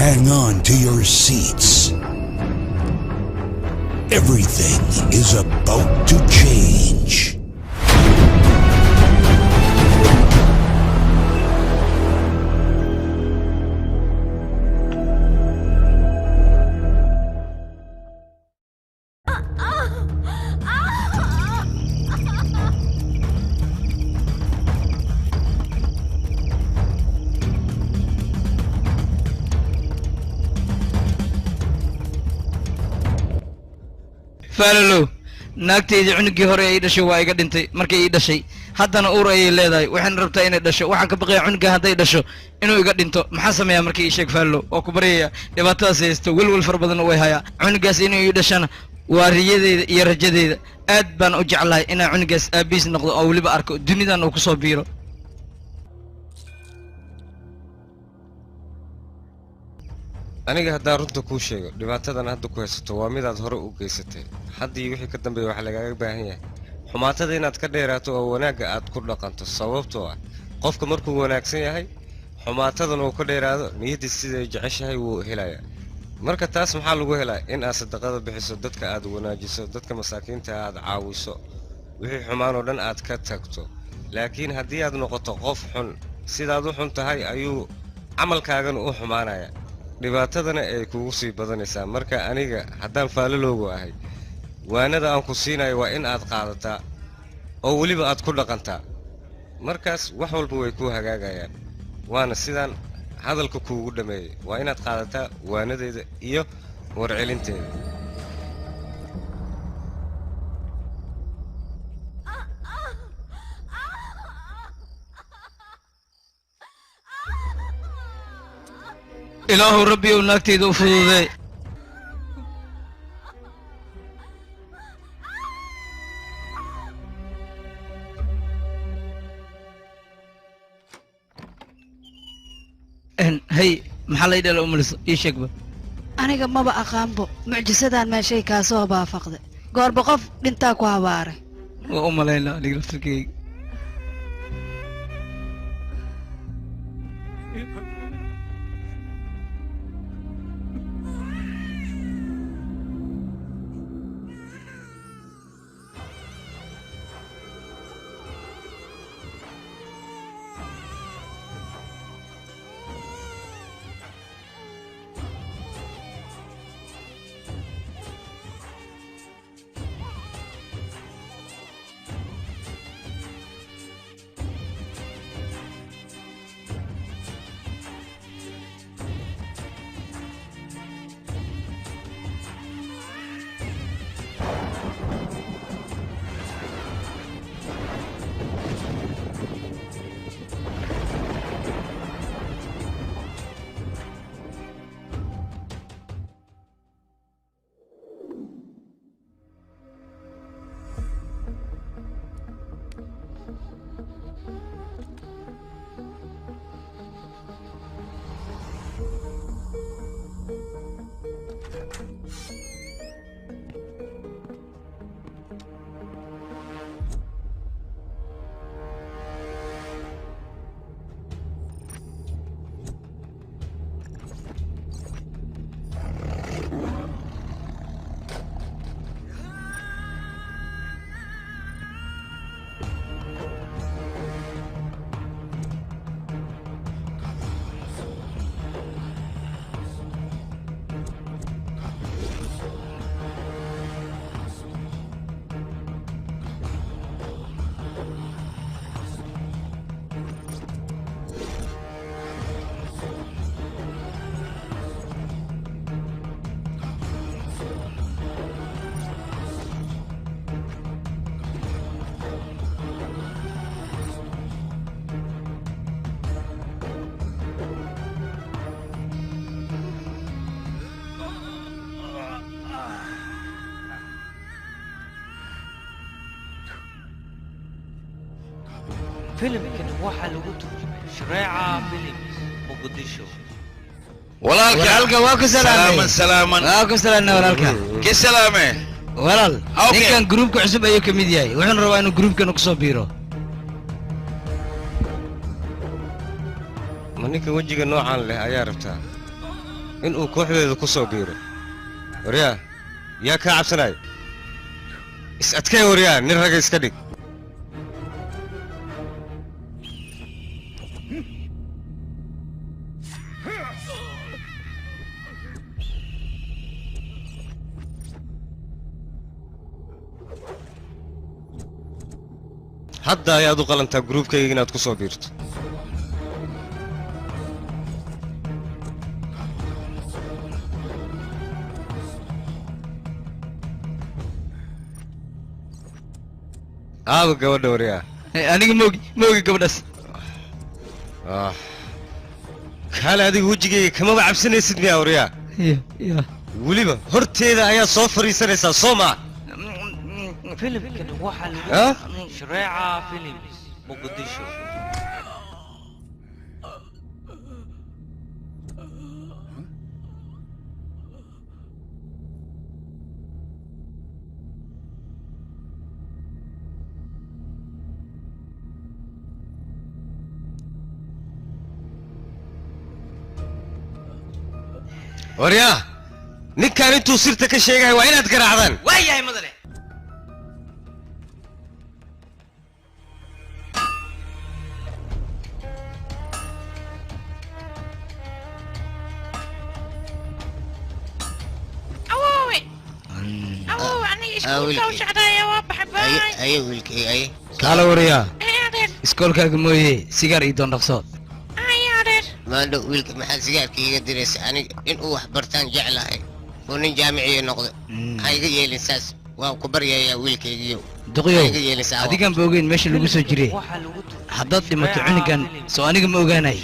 Hang on to your seats. Everything is about to change. فالو naagteedii cunugii hore ay dhashay waa iga dhintay markay ii dhashay haddana uur ayay leedahay waxaan rabtaa inay dhasho waxaan ka baqayaa cunuga hadday dhasho inuu iga dhinto maxaa sameeyaa markii ii sheeg faallo oo ku baryaya dhibaatadaas haysto welwel fara badan way hayaa cunugaas inuu ii dhashana waa riyadeeda iyo rajadeeda aad baan u jeclahay inaan cunugaas aabiis noqdo oo weliba arko dunidan uu ku soo biiro aniga haddaan runta kuu sheego dhibaatadan hadda ku haysato waa midaad hore u geysatay haddii wixii ka dambeeya waxaa lagaaga baahan yahay xumaatada inaad ka dheeraato oo wanaagga aad ku dhaqanto sababtoo ah qofka markuu wanaagsan yahay xumaatadan uu ka dheeraado niyaddiis siday jeceshahay wuu helayaa marka taas maxaa lagu helaa in aad sadaqada bixiso dadka aad wanaajiso dadka masaakiinta aad caawiso wixii xumaan oo dhan aad ka tagto laakiin haddii aad noqoto qof xun sidaad u xun tahay ayuu camalkaagan u xumaanayaa dhibaatadana ay kugu sii badanaysaa marka aniga haddaan faallaloogu ahay waanada aan ku siinayo waa in aad qaadataa oo weliba aad ku dhaqantaa markaas wax walba way kuu hagaagayaan waana sidaan hadalka kuugu dhammeeyey waa inaad qaadataa waanadeeda iyo warcelinteeda ilaahu rabbi ou naagtayda u fududee hay maxaa la idhala umaliso ii sheegba aniga maba aqaanbo mucjisadan meeshay kaa soo baafaqday goorba qof dhintaa ku habaaray waa u malaynaa aniga laftirkeyga فيلم كان واحد لو شريعة فيلم مقدشو walaalka halka waa ku salaamay salaaman waa ku salaamay walaalka ki salaamay walaal ninkan groupka cusub ayuu kamid yahay wuxuu rabaa inuu groupkan ku soo biiro ma ninka wajiga noocan leh ayaa rabtaa inuu kooxdeeda ku soo biiro waryaa yaa kaa cabsanaya is adkee waryaa nin raga iska dhig hadda ayaad u qalantaa gruubkayga inaad ku soo biirto aaba gabadha waryaa aniga moogi gabadhaas kaale adiga wejigayga kamaba cabsanaysid miyaa waryaa weliba horteeda ayaad soo fadhiisanaysaa soo maa فيلم واحد شريعة فيلم مقدشو waryaa ninkaan intuu sirta ka sheegaya waa inaad garaacdaan waayahay madane kaala wariyaa iskoolkaaga mooye sigaar ii doondhaqsood maandho wiilka maxaad sigaarka iiga diraysa aniga inuu wax bartaan jeclahay oo nin jaamiciya noqdo ha iga yeelin saas waan ku baryayaa wiilkaygiyo duqyow adigaan ba ogeyn meesha lagu soo jiray haddaad dhimato cunugan soo aniga ma ogaanay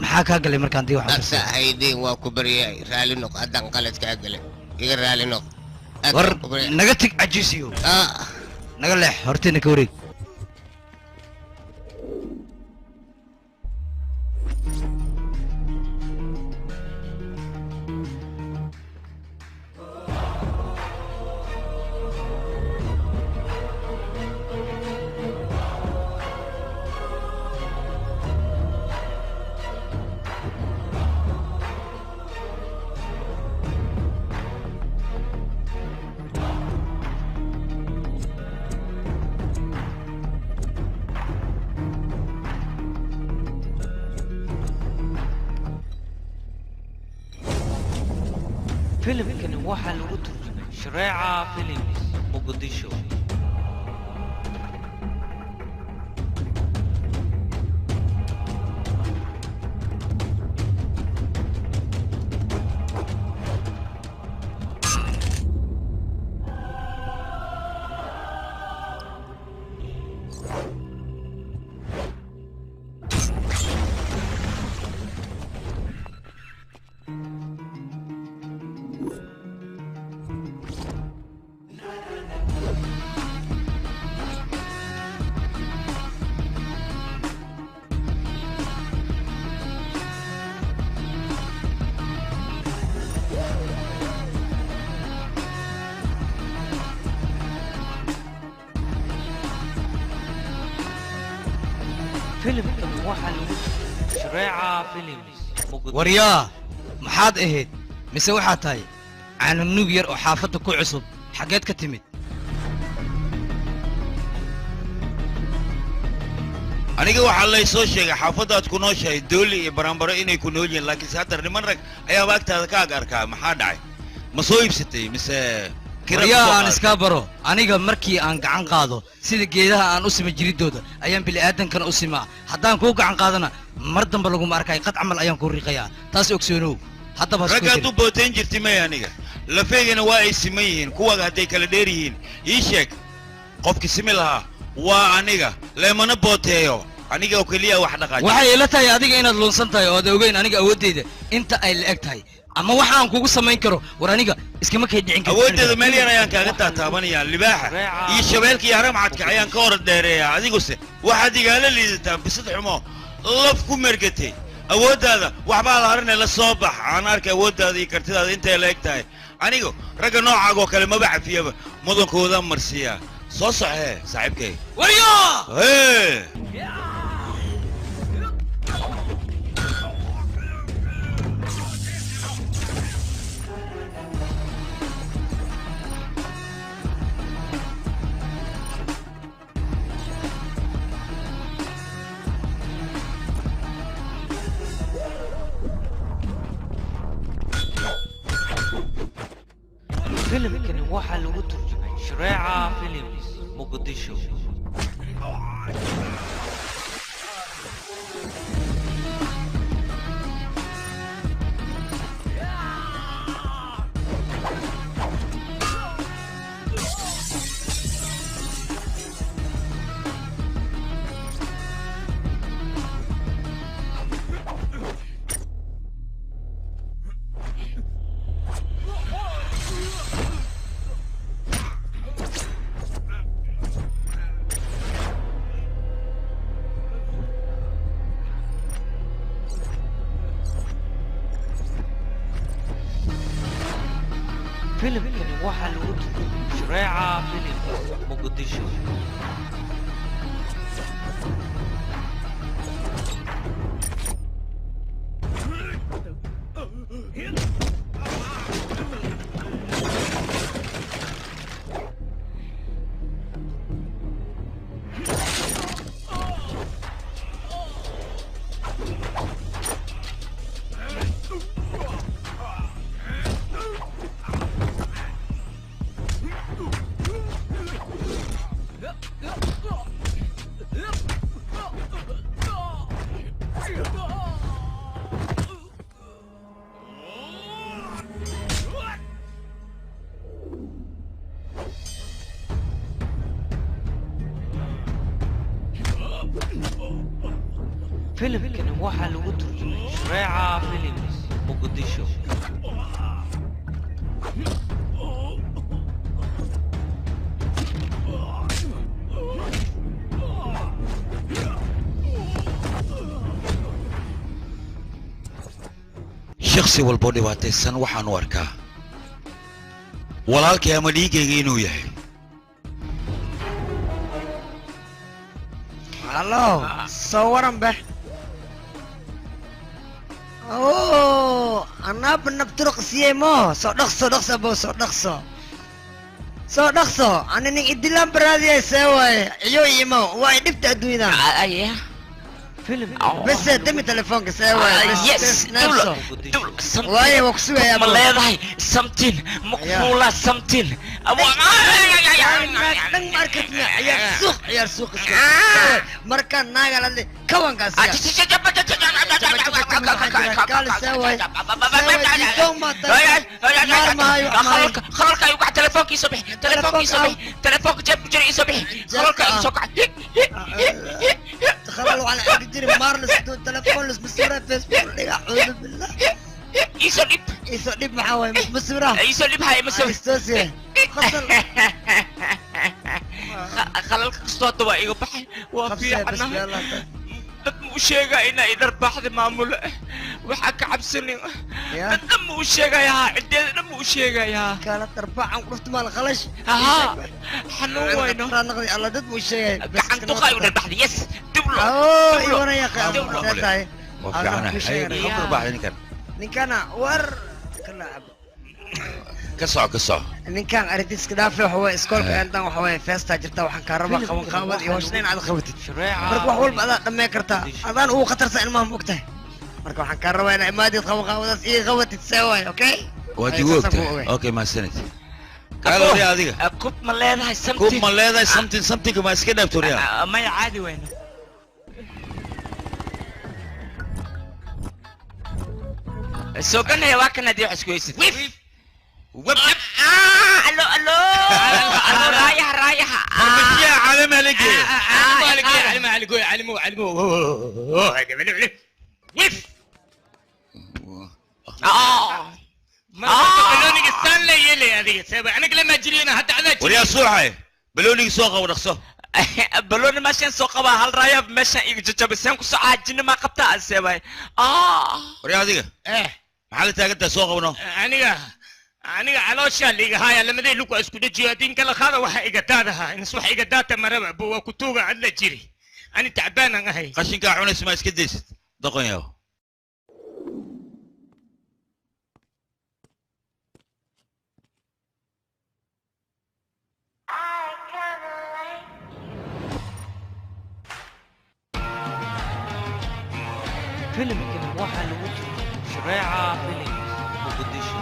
maxaa kaa galay markaan dii wax absa haydeen waa ku baryaay raali noq haddaan qalad kaa galay iga raali noq war naga tig cajiisiyo naga leex horteena ka wareeg فيلم كان واحد شريعة فيلم مقدشو فيلم كان واحد شريعة فيلم waryaa maxaad ahayd mise waxaad tahay caananug yar oo xaafadda ku cusub xaggeed ka timid aniga waxaa lay soo sheegay xaafaddaad ku nooshahay dooli iyo baranbaro inay ku nool yihiin laakiinse hadda niman rag ayaaba agtaada ka ag arkaa maxaa dhacay ma soo iibsatay mise waryaa aan iskaa baro aniga markii aan gacan qaado sida geedaha aan u sima jiridooda ayaan bini'aadankana u simaa haddaan kuu gacan qaadana mar damba laguma arkay qad camal ayaan kuu riiqayaa taas ogsoonow haddaba raggaad u bootayn jirtay may aniga lafeygana waa ay siman yihiin kuwaga hadday kala dheer yihiin ii sheeg qofkii simi lahaa waa aniga leemana booteeyo aniga oo keliya wax dhaqaaji waxay ila tahay adiga inaad luunsan tahay oo aad ogeyn aniga awooddeyda inta ay la eg tahay ama waxa aan kugu samayn karo war aniga iskama kay dhicin karo awooddeeda meel yar ayaan kaaga taataabanayaa libaaxa iyo shabeelka iyo haramcadka ayaan ka hor dheereeyaa adiguse waxaad igaala liidataa bisad xumo laf ku mergatay awooddaada waxbaa la harinay la soo bax aan arkay awooddaada iyo kartidaada intay la eg tahay anigu ragga noocaagoo kale maba cafiyaba mudankooda marsiiyaa soo soxee saaxiibkay waryo filimkani waxaa lagu turjumay shareeca films muqdisho filimkani waxaa lagu turjumay shareeca films muqdisho filimkani waxaa lagu turjumay shareeca films muqdisho shakhsi walbo dhibaataysan waxaan u arkaa walaalkay ama dhiigayga inuu yahay hallo soo waran be anaaba nabturuq siiyey mo soo dhaqso abo soo dhaqso ani nin idilaan baraadiyay see waaye iyo imo waa dhibta adduunyada بس دمي تليفونك سوي يس دول وايه وكسوه يا ما leedahay something مقفولة something عيار سوق مركان ناقل اللي كوان قاسيا خلالك يوقع تليفونك يصبح تليفونك جاب جري يصبح خلالك يسوقع تخلوا على جري مارلس دون تليفون لس بصورة فيسبوك أعوذ بالله يسولب محاوي مش بصورة يسولب هاي مسوي استوسي خلالك صوت وإيقو بحي وفي عنا dad muu sheegaa inaa idar baaxda maamulo waxaa ka cabsanin dadna muu sheegayaa cideedana muu sheegayaa kala darbaacan qurufta maal khalash xanuun wayno naqdi alla dad muu sheegay gacan duqay u dharbaxda yes diblo iwana ya qaabtaay ninkana war kalaab كسع ninkan arrintiiska dhaafay waxa way iskoolka aantan waxa way feesta jirta waxaan ka rabaa qaban qaabad iyo hooshnayn aad qabatid marka wax walba aad dhamay kartaa adaan uu khatarsan ilmaha mogtahay marka waxaan ka rabaa inaa imaadid qaban qaabadaas iyo qabatid saway okay ودي وقت اوكي ما سنت قالوا لي هذيك كوب ما leedahay something كوب ما leedahay something ما iska dhaafto riyaa ma caadi weyn soo ganay waa kana dii xisku haysid الو رايح يا علم عليك علمو بلوني استان لي يلي هذه سبع انا لما جرينا حتى انا وريا صوحي بلوني سوقه ونقصه بلوني ماشين سوقه هل رايا ماشين يججبسان كو ساعه ما قبطه سبع وريا هذيك maxaa taagantaa soo qabno aniga caloosha liiga haya lamadii lugu isku dhajiyo din kala qaada waxa iga daadaha in wax iga daata maraba buu ku tuuga cad la jiri ani tacbaan aan ahay qashinka cunays ma iska deysid doqon yaw filimkan waxaa lagu turjumay shareeca films muqdisho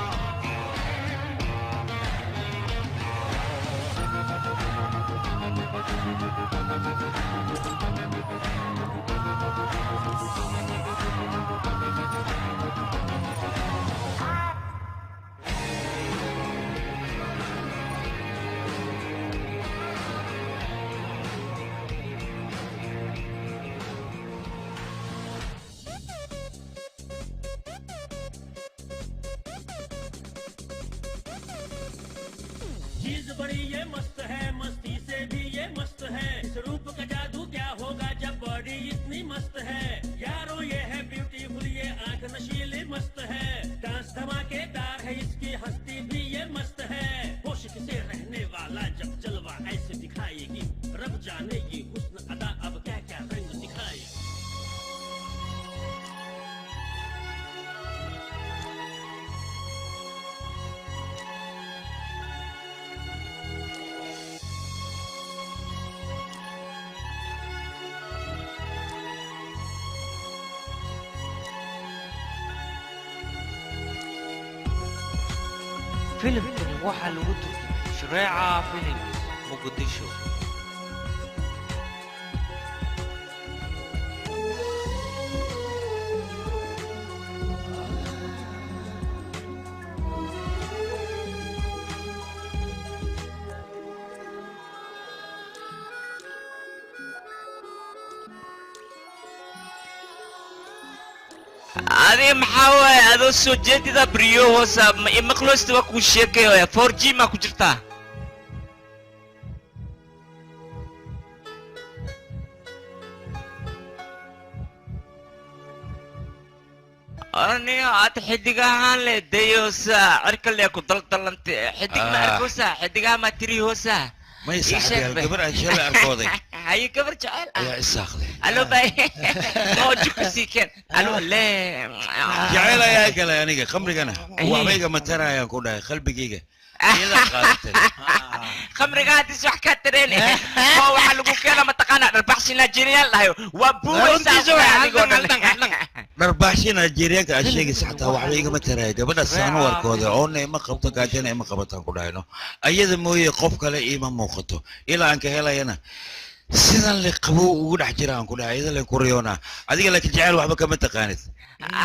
चीज बड़ी ये मस्त है, मस्ती से भी ये मस्त है। इस रूप का जादू क्या होगा जब बॉडी इतनी मस्त है। यारो ये है ब्यूटीफुल, ये आंख नशीली मस्त है। डांस धमाकेदार है, इसकी हस्ती भी ये मस्त है। होश से रहने वाला जब जलवा ऐसे दिखाएगी, रब जाने ये हुस्न अदा अब क्या क्या रंग दिखाएगी। filimkani waxaa lagu turjumay Shareeca Films Muqdisho. أنا محاول هذا السجاد إذا بريو هوسا مخلص تبغى كوشيك يا 4G ما كجرتا. أنا أتحدقها عن لديوسا أركل يا كتل تلنت حدق ما أركوسا حدقها ما تري هوسا. ما يساعد الكبر أشياء أركوضي. هاي كبر جعل. يا إساقلي. ألو باي. ما وجهك سيكن. ألو لا. جعل يا كلا يعني خمري أنا. وعميك مترا يا كودا خلبي جيجا. إذا قالت. خمري قاعد يسوح كاتريني. هو حلقو كلا متقنع البحث نيجيريا له وابوه dharbaashi Nigeria ka sheegay saxta wax iga ma taray gabadha saan warkooda oo neema qabto gaajana ima qabataan ku dhahayno ayada mooyee qof kale ima muuqato ilaa aan ka helayana sidan la qabo ugu dhax jiraan ku dhahay ayada la kuriyoona adiga la jecel waxba kama taqaanid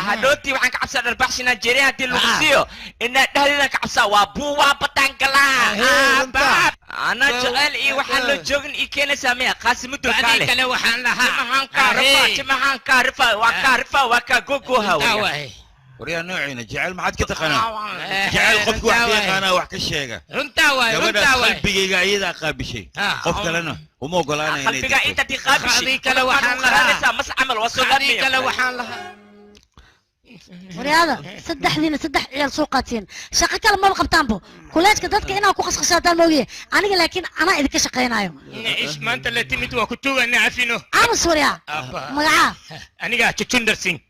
hadhooti waxaan ka cabsaa dharbaashi Nigeria hadii lagu siiyo in dhahdina ka cabsaa waa buuwa bataan kala أنا جعل إيه وحنا جوجن إيه كنا سامي قاسم الدكالة. هذه كله وحنا لها. جمعان كارفة وكا جوجو هوا. وريا نوعين جعل ما عاد كتقنا. جعل قف واحد أنا واحد الشيء. رنتاوي. قلبي جايدا قاب شيء. قف كلنا ومو قلنا. قلبي جايدا تقاب شيء. هذه كله وحنا لها. مس عمل وصل. هذه كله وحنا لها. ورياضة صدح عيال سوقاتين شقة كلام ما بقبتان بو كلش كدتك أنا أكو خص خشاتان موجي أنا لكن أنا إذا كشقينا يوم إيش ما أنت اللي تميت وكتوه أنا عارفينه أنا سوريا مجا أنا قاعد تشندر سين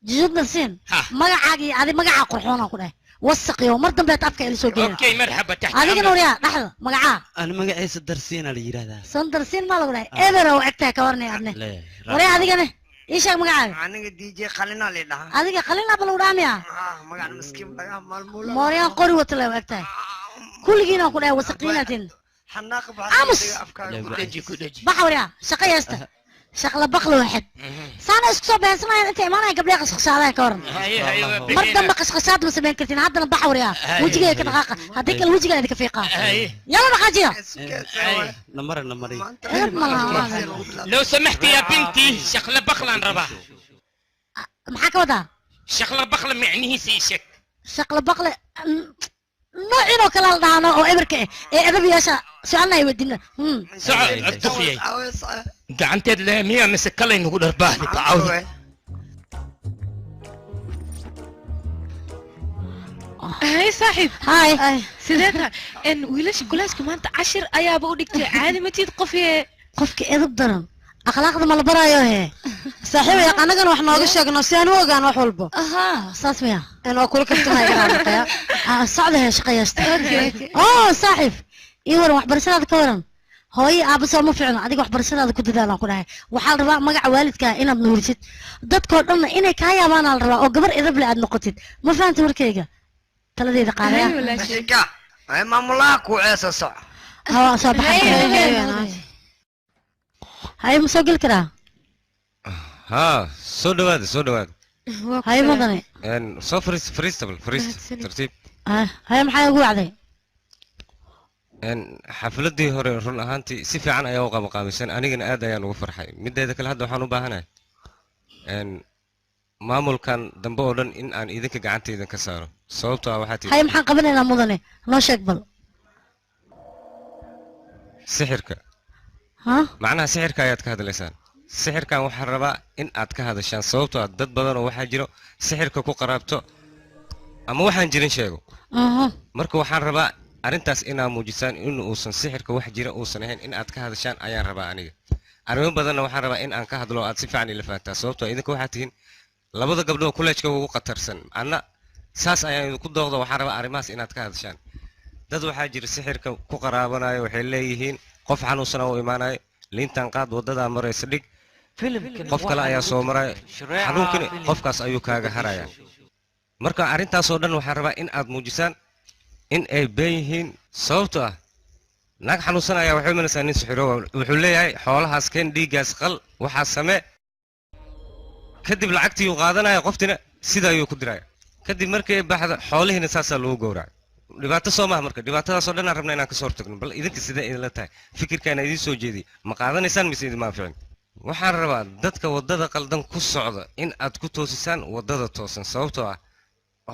جندر سين مجا عاجي هذه مجا قرحونا كله وثق يوم مرة بيت أفكار اللي سوقين أوكي مرحبا تحت هذه نوريا لحظة مجا أنا مجا إيه صدرسين على يرادا صدرسين ما لقولي إيه برو أكتة كورني عدني وريا هذه كني إيش مجا أنا دي جي خلينا ليه هذه خلينا بالوراميا مجا مسكين بقى مالمولا موريا قري وتلا أكتة كل جينا كله وثقيناتين حناق أمس بحوريا شقي يسته شغله بقل واحد سانا اسكسو بهسنا انت ايمانا قبل يقص عليها كورن مرة دم قصقصات بس بين كرتين هذا نبحور يا وجهي كدقاقه هذيك الوجه اللي فيقه يلا نخاجيها نمر لو سمحتي يا بنتي شغله بقله نربا محاك ودا شغله بقله معنيه سيشك شغله بقله نوعينو كلا دهانو او ابركه اي ادب ياشا سؤالنا يودينا سؤال الدخيي gacanteed le miya mise kale nagu dharbaaxdi bacawdi هاي صاحب هاي سيدتها ان ويلاش كلاسك ما انت 10 ayaaba u dhigtay caadi ma tiid qofiye qofka edab daran akhlaaqda ma la barayo he saaxiib ya anagana wax nooga sheegno si aan u ogaan wax walba aha saas miya inoo kula kartamay garaadaya socdahay shaqaysta saaxiib iyo war wax barashada ka waran hooyo aaba soo ma fiicno adiga wax barashadaada ku dadaalan ku dhahay waxaa la rabaa magaca waalidka inaad nuurisid dadkoo dhanna inay kaa yaabaan la rabaa oo gabar edab le aad noqotid ma fahamtay warkayga taladeeda qaadaya ay maamulaha ku ceesa soc soo baxay هاي مسجل كرا ها سودواد هاي مدني ان سو فريستبل ترتيب هاي maxay ugu wacday ان xafladii hore run ahaantii si fiican ayaa u qabanqaabisan anigana aad ayaan ugu farxay mideeda kale hadda waxaan u baahanahay in maamulkan dambe oo dhan in aan idinka gacantayda ka saaro sababtoo ah waxaad هاي maxaan qabanaynaa mudane noo sheeg bal sixirka ha macnaha sixirka ayaad ka hadlaysaan sixirkan waxaan rabaa in aad ka hadashaan sababtoo ah dad badan oo waxaa jiro sixirka ku qaraabto ama waxaan jirin sheego marka waxaan rabaa arrintaas inaad muujisaan in uusan sixirka wax jira uusan ahayn in aad ka hadashaan ayaan rabaa aniga arrimo badanna waxaan rabaa in aan ka hadlo aad si fiican ila fahantaa sababtoo idinka waxaad tihiin labada gabdhood kolleejka ugu qatarsan anna saas ayaan idinku dooqda waxaan rabaa arrimahaas inaad ka hadashaan dad waxaa jira sixirka ku qaraabanayo waxay leeyihiin qof xanuunsan oo imaanayo liintan qaad waddadaa maraysa dhig qof kale ayaa soo maraya xanuunkani qofkaas ayuu kaaga haraya marka arrintaasoo dhan waxaan rabaa in aad muujisaan in ay been yihiin sababtoo ah naag xanuunsan ayaa waxay imanaysaa nin sixiro wuxuu leeyahay xoolahaas keen dhiiggaas qal waxaa samee kadib lacagtii uu qaadanaya qoftina sida ayuu ku diraya kadib markii ay baxda xoolihiina saasaa lagu gowracay dhibaato soo maaha marka dhibaatadaasoo dhan aan rabna inaan kasoo hortagno bal idinka sidee idinla tahay fikirkaana idiin soo jeediyey ma qaadanaysaan mise idin maaficin waxaan rabaa dadka waddada qaldan ku socda in aad ku toosisaan waddada toosan sababtoo ah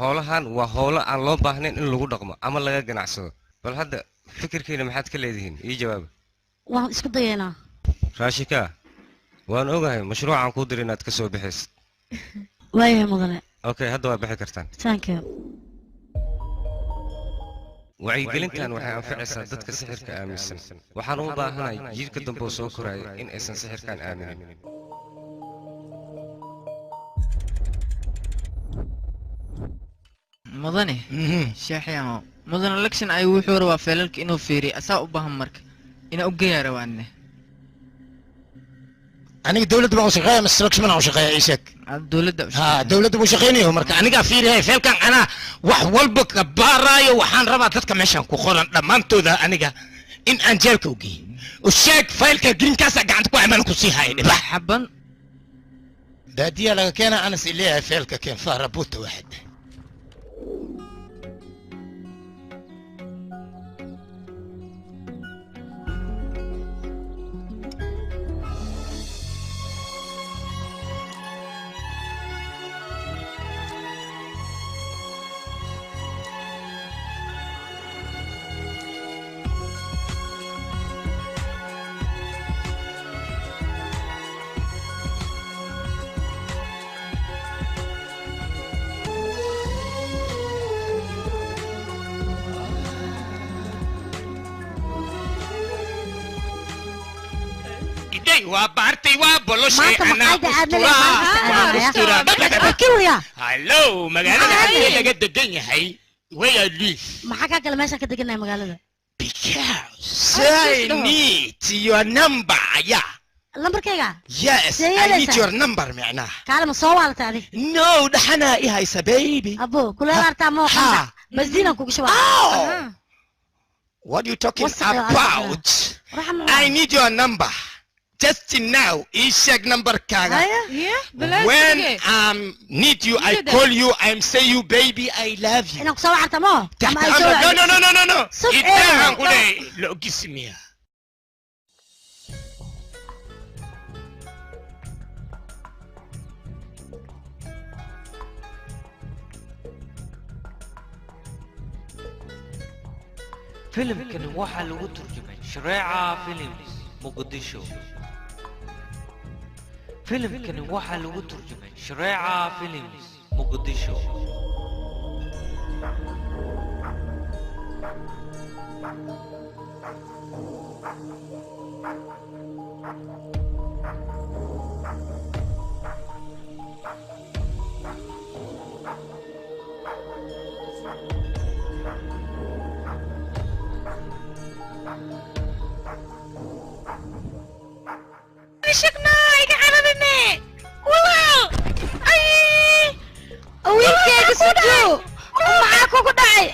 howlahan waa howlo aan loo baahnayn in lagu dhaqmo ama laga ganacsado bal hadda fikirkiina maxaad ka leedihiin ii jawaaba waan isku dayaynaa raashika waan ogahay mashruucaan kuu dir inaad ka soo bixaysid waayahay mudane okay hadda waa bixi kartaan thank you wacyigelintan waxay anficaysaa dadka sixirka aaminsan waxaan u baahanahay jiilka dambe oo soo koraya in aysan sixirkan aaminin mudane sheexyamo mudane election ay wuxuu rabaa feelalka inuu fiiriyo asaa u baahan marka inaa u geeyaa rawaanne aniga dawladda baan u shaqeeya mise election baan u shaqeeya ii sheeg dawladda buu shaqeynayo marka anigaa fiirihay feelkan anaa wax walba ka baaraayo waxaan rabaa dadka meeshan ku qoran dhammaantooda aniga in aan jeelka u geeyo u sheeg faylka greenkaasa gacanta ku camal ku sii haya dhibax xaban baadiyaa laga keenaa anas ileeyahay feelka keen faara buuta waaxid وبارتي وبلوشي انا كيويا هلو مقالة هاي لقد دقني هاي ويا ليف ما حكى كلام ماشي كده قلنا مقالة because I need your number yeah number كيغا yes I need your number معناه كلام صوالة تاني no ده حنا ايه هاي سبيبي ابو كل هارتا مو خمسة بس دينا كوك شوال what you talking about I need your number just now check number kaga when need you I call you I'm say you baby I love you انك سوى عرتا مو no إتاها قولي لو قسميها فيلم كان waxaa lagu turjumay Shareeca Films Muqdisho فيلمكani waxaa lagu turjumay Shareeca Films Muqdisho شكنا يقعدني والله اي ويلكي سجو معاكو كدعي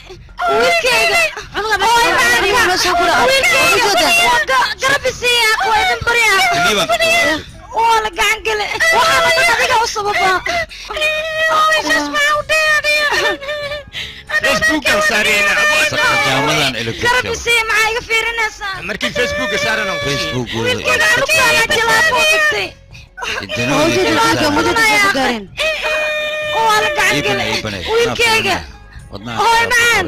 wiilkayga garabisiiya waa idin baryaa waa la gacan gale waxaa laga adiga u sababaa Facebook saarayna jaamadan electric garabisiiya maxaa iga fiirinaysaa markii Facebook saarana Facebook wiilkayga anugtaala jilaafo dhigtay waa la gacan gale wiilkayga hooy macaan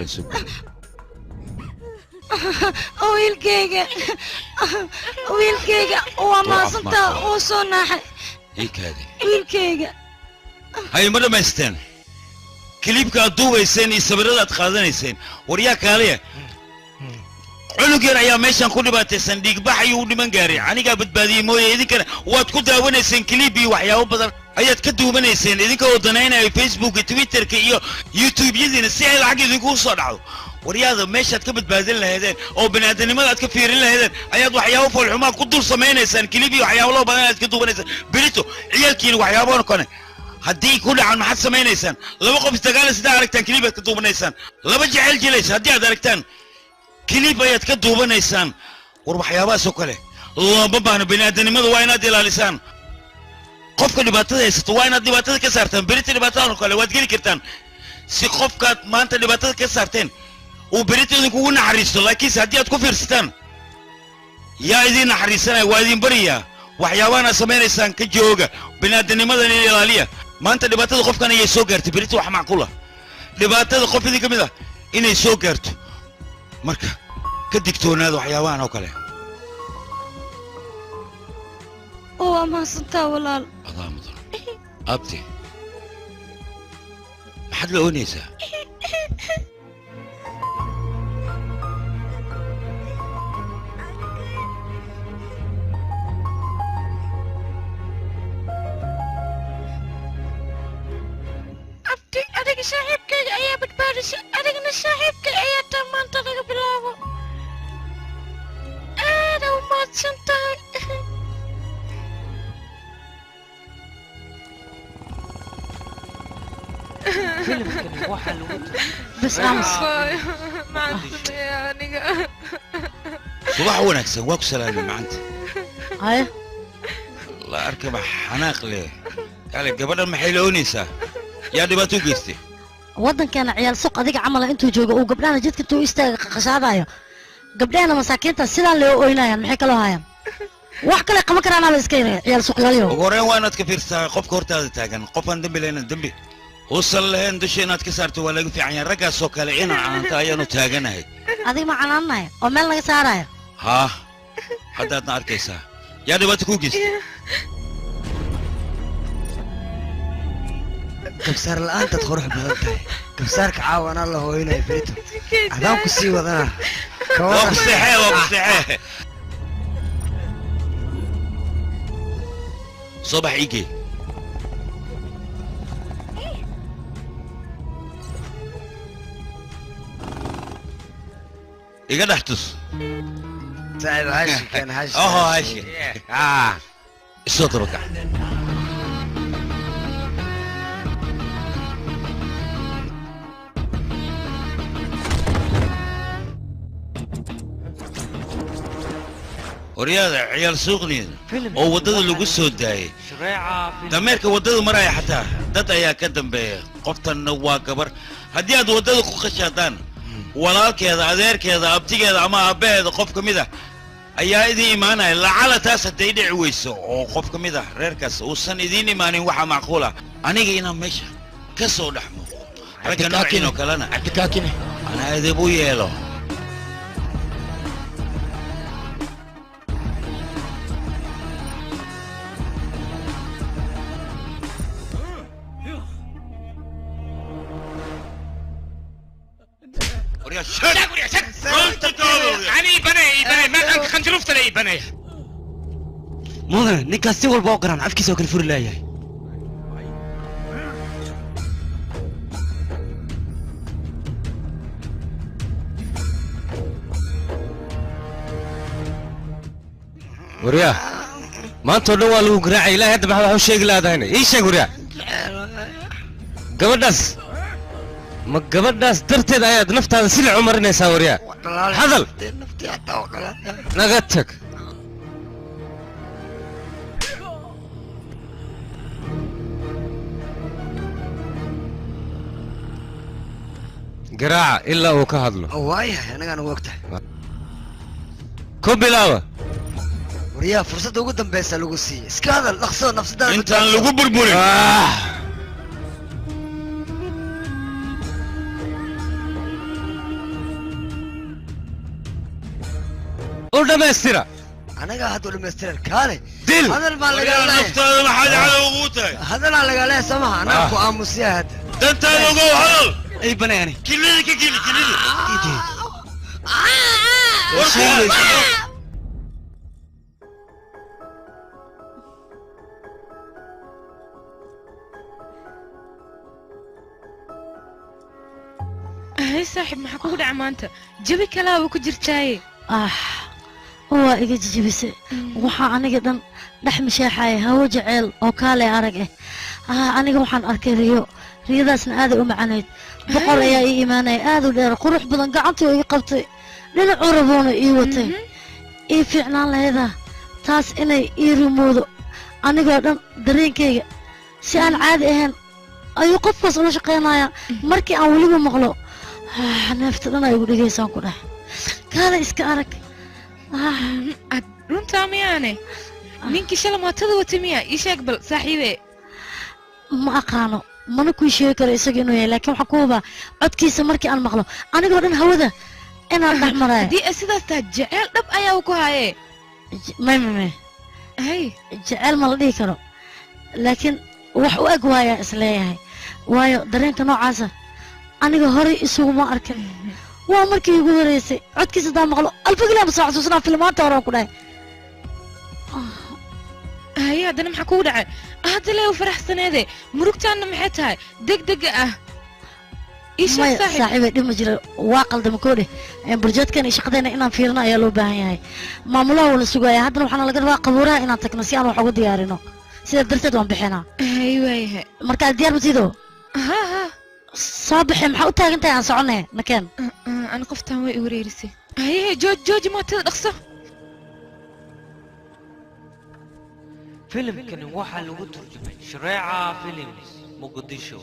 wiilkayga waa maasantaa uu soo naaxay wiilkayga hay ma dhamaysteen kilibka aad duubayseen iyo sawirada aad qaadanayseen waryaa kaaliya cunug yar ayaa meeshan ku dhibaataysan dhiigbax ayuu u dhiman gaaray anigaa badbaadiyey mooye idinkana waad ku daawanayseen kilib iyo waxyaabo badan ayaad ka duubanayseen idinka oo danaynaya facebook twitterka iyo youtube-yadiina si ay lacag idinku soo dhacdo waryaada meeshaad ka badbaadin lahaydeen oo baniaadanimada aad ka fiirin lahaydeen ayaad waxyaabo foolxumaa ku dul samaynaysaan kilib iyo waxyaabo loo badan aad ka duubanaysaan berito ciyaalkiina waxyaabo kone haddii ku dhacan maxaad samaynaysaan laba qof isdagaalaysa haddaad aragtaan kilib aad ka duubanaysaan laba jecel jilaysa haddii aad aragtaan kilib ayaad ka duubanaysaan war waxyaabahaas oo kale looma baahno baniaadanimada waa inaad ilaalisaan qofka dhibaatada haysato waa inaad dhibaatada ka saartaan berita dhibaatadan oo kale waad geli kartaan si qofkaad maanta dhibaatada ka saarteen uu berita idinkugu naxariisto laakiinse haddii aad ku fiirsataan yaa idiin naxariisanaya waa idin bariyaa waxyaabahan aad samaynaysaan ka jooga baniaadanimadan ila ilaaliya maanta dhibaatada qofkan ayay soo gaartay berita wax macquula dhibaatada qof idin ka mid ah inay soo gaarto marka ka digtoonaada waxyaabahan oo kale waa mahadsantaa walaal adaa mudan abti maxaad la oonaysaa abti adiga saaxiibkayga ayaa badbaadisay adigana saaxiibkay ayaa taa maanta laga bilaabo aada u mahadsan tahay بس امس صباح ونكسه واكو سلامي معنت هاي لا اركب حناق ليه قال قبل ما حيلونيسا يا دباتو جيستي ودن كان عيال سوق اديق عمل انتو جوجو وقبلنا جدك تو استاغ قشادايو قبلنا مساكينتا سيدان لو اوينايان maxay kala haayaan wax kale qama karaan ama iska yireen ciyaal suuqyaliyo ogoreen waa inaad ka fiirsaa qofka hortaada taagan qofan dambi leena dambi وصل لهن دشي inaad ka saarto waa laga fiican yahay raggaas oo kale inaan canaanta ayaanu taaganahay adiga ma canaanay oo meel laga saarayo ha haddaadna arkaysaa yaa dhibaato ku geystay kabsaar la'aantaad qurux badan tahay kabsaarka caawana la hooynayo berito adaan ku sii wadana waa ku seexee صباح يجي يقعد احتس تعال هاشي كان هاشي هاشي الصوت ركع ورياضة عيال سوقني oo wadada lagu soo daayay dameerka wadada maraya xataa dad ayaa ka dambeeya qoftanna waa gabar haddii aad wadada ku khashaadaan walaalkeeda adeerkeeda abtigeeda ama aabbaheeda qof ka mid ah ayaa idiin imaanaya lacala taas hadday dhici weyso oo qof ka mid ah reerkaas uusan idiin imaanin waxa macquul ah aniga inaan meesha ka soo dhex muuqdo ragga noociin oo kalena anaa edeb u yeelo مدن ninkaas si walba oo garan afkiisa oo kala furi laayahay وريا ما انتو دوا لو غراعي لا هدا waxa sheegi laadayna ii sheeg وريا gabadhaas ma gabadhaas darteed ayaad naftaada silic u marinaysaa waryaa hadal naga tag garaaca ilaa uu ka hadlo waayahay anagaan ugu ogtahay ku bilaaba waryaa fursadda ugu dambaysa lagu siiyey iska hadal dhaqso nafsadaada intaan lagu burburin u dhammaystira anagaa hadda u dhamaystiran kaale dil hadal baa lagaa naftaada maxaad cadow ugu tahay hadalaa lagaa leeya soo maha anaga ku aamusiyaa hadda dantaada ogow hadal ay banaani kilida ka geli kilida هاي صاحب ما حكوا دع مانتا جبي كلا وكجر تاي هو إيجي جبسي وحا أنا جدا لحم شاحاي هو جعل أو كالي أرجع أنا وحن أركريو رياضة هذا ومعنيت بقول يا إيماني هذا اللي قروح بدن قعدتي ويقبتي لنا عربون إيوتي إيه فعلا هذا تاس إني إيرمودو أنا جدا درين كي شان عادي هن أيو قفص ولا شقينا مركي أولي بمغلو أنا افترضنا يقول لي جيسان كله كان إسكارك runtaa miyaane ninkii shala mootada wata miya ii sheeg bal saaxiibe ma aqaano mana kuu sheegi karo isaga inuu yahay laakiin waxaan ku hubaa codkiisa markii aan maqlo anigoo dhan hawada inaan dhex maraayo haddii sidaas tahay jeceyl dhab ayaa ku haye may hay jeceyl ma la dhihi karo laakiin wax u eg waayaa isleeyahay waayo dareenka noocaasa aniga horey isuguma arkin waa markii ugu horeysay codkiisa daa maqlo alfagilaa masoo xasuusnaa filmaanta hore ku dhahay haya haddana maxaa kugu dhacay hadda lee u faraxsaneede murugtaanna maxay tahay degdega ah ii sheeg saaxiibe dhib ma jira waa qaldama koodhe burjeedkan iyo shaqadeena inaan fiirino ayaa loo baahan yahay maamulaha wala sugaya haddana waxaana laga rabaa qabuuraha inaan tagno si aan wax uga diyaarino sidaa darteed waan bixinaa hay waayahay markaa diyaar matiido ha soo baxee maxaa u taagan tahay aan soconee nakeen أنا قفتها وين وريرسي هي جوج ما تدقصه فيلم كان واحد لو ترجمة شريعة فيلمز مقدشو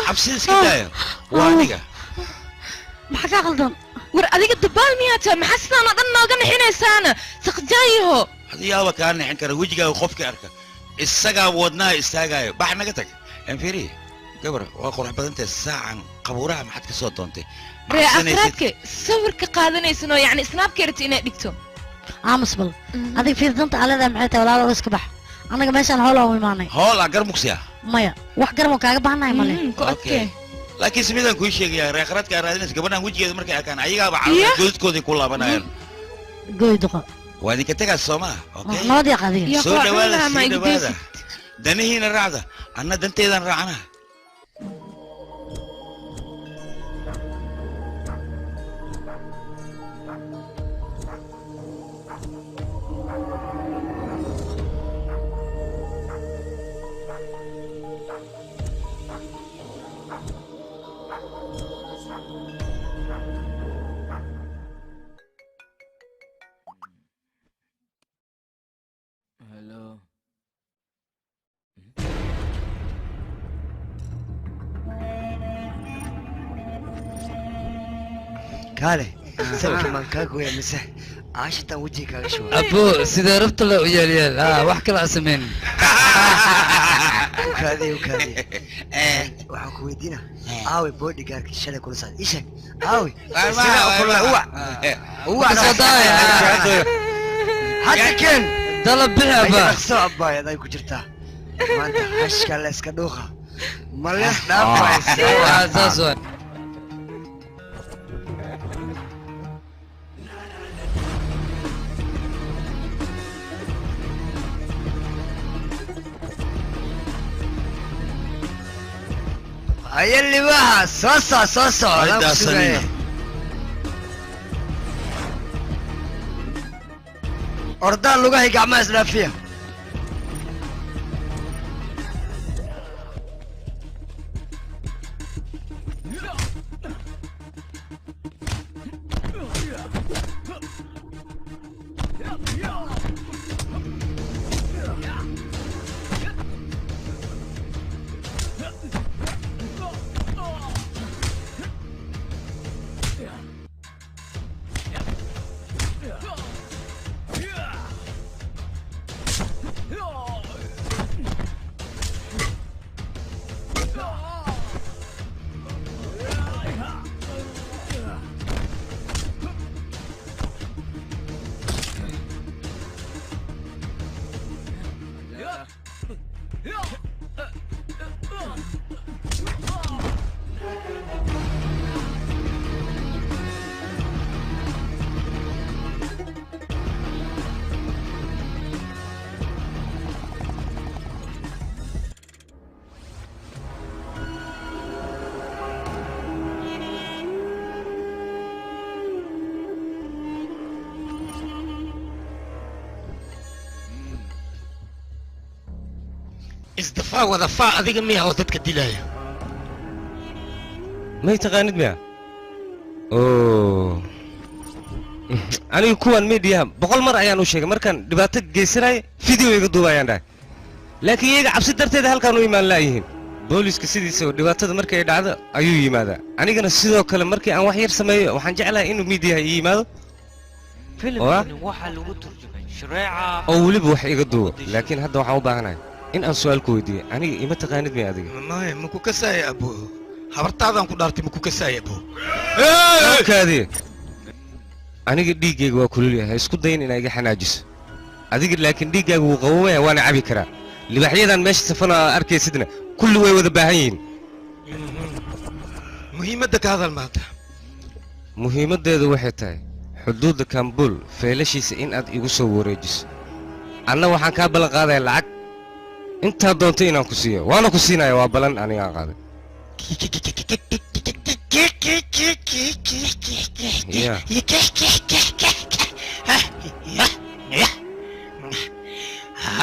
عبسيس كده وانيقة maxaa ka qaldan war adiga dabaal miyaa tahay maxaa sidaan oo dhan nooga nixinaysaana saqjaayaho hadii yaaba kaa nixin kara wejigaaga qofka arka isagaa wadnaha istaagaayo bax naga tag anfiri gabar waa qurux badantahay saacan qabuuraha maxaad ka soo doontay ree afraadka sawirka qaadanaysanoo yacni snaabkeerta inay dhigto aamus bal adiga fiirdanta aleedaa maxay tahay walaalo iska bax annaga meeshaan hool aan u imaanay hool aan gar mugsiya maya wax garab kaaga baahannahay male ku adkee laakiin simidaan kuu sheegayaa reeqaradka aad raadinaysa gabadhaan wejigeeda markay arkaan ayagaaba caawa goodkoodii ku laabanayaan goyduqa waa idinka tegaas soo maha nabad yaaq adiga soo dhawaada danihiina raacda anna danteedaan raacana kaale sawirka maan kaa gooya mise caashitaan wejiga kaaga shuba abo sidee rabta loo yeel wax kale aan samayn ukaadi waxaan ku weydiina aawe bodyguardkii shalay kula socda ii sheeg aawe hadda keen dalab bixi abaa dhaqso abbaayad ay ku jirtaa maanta hashka la iska dhuuqa ma lees dhaafaysa هيا اللي بها صوصو هيدا سنينة أردان لغاهي قعما إسلافية ازدفاع وضفاء هذيك مية وتتك الدلاية ما يتقاند ميا اوه anigu kuwan media boqol mar ayaan u sheegay markaan dhibaato geysanay video iga duubayaan dhahay laakiin iyaga cabsi darteed halkaan u imaan laayihiin booliska sidiisa oo dhibaatada markay dhacdo ayuu yimaadaa anigana sidoo kale markii aan wax yar sameeyo waxaan jeclahay inuu media ii yimaado filimkani waxaa lagu turjumay shareeca oo weliba wax iga duubo laakiin hadda waxaan u baahanahay in aan su'aal ku weydiiyo aniga ima taqaanid miya adiga maya maku kasaaya abo habartaadaan ku dhaartay maku kasaaya abo kaadiye aniga dhiiggayga waa kulul yahay isku dayin inaa iga xanaajiso adiga laakiin dhiiggaaga wuu qabowaya waana cabi karaa libaxyadan meesha safana arkaysidna kulli way wada baahan yihiin muhiimadda ka hadal maanta muhiimaddeedu waxay tahay xuduudda kambul feelashiisa in aad igu soo wareejiso anna waxaan kaa ballan qaadaya lacag intaad doonto inaan ku siiyo waana ku siinaya waa ballan anigaan qaaday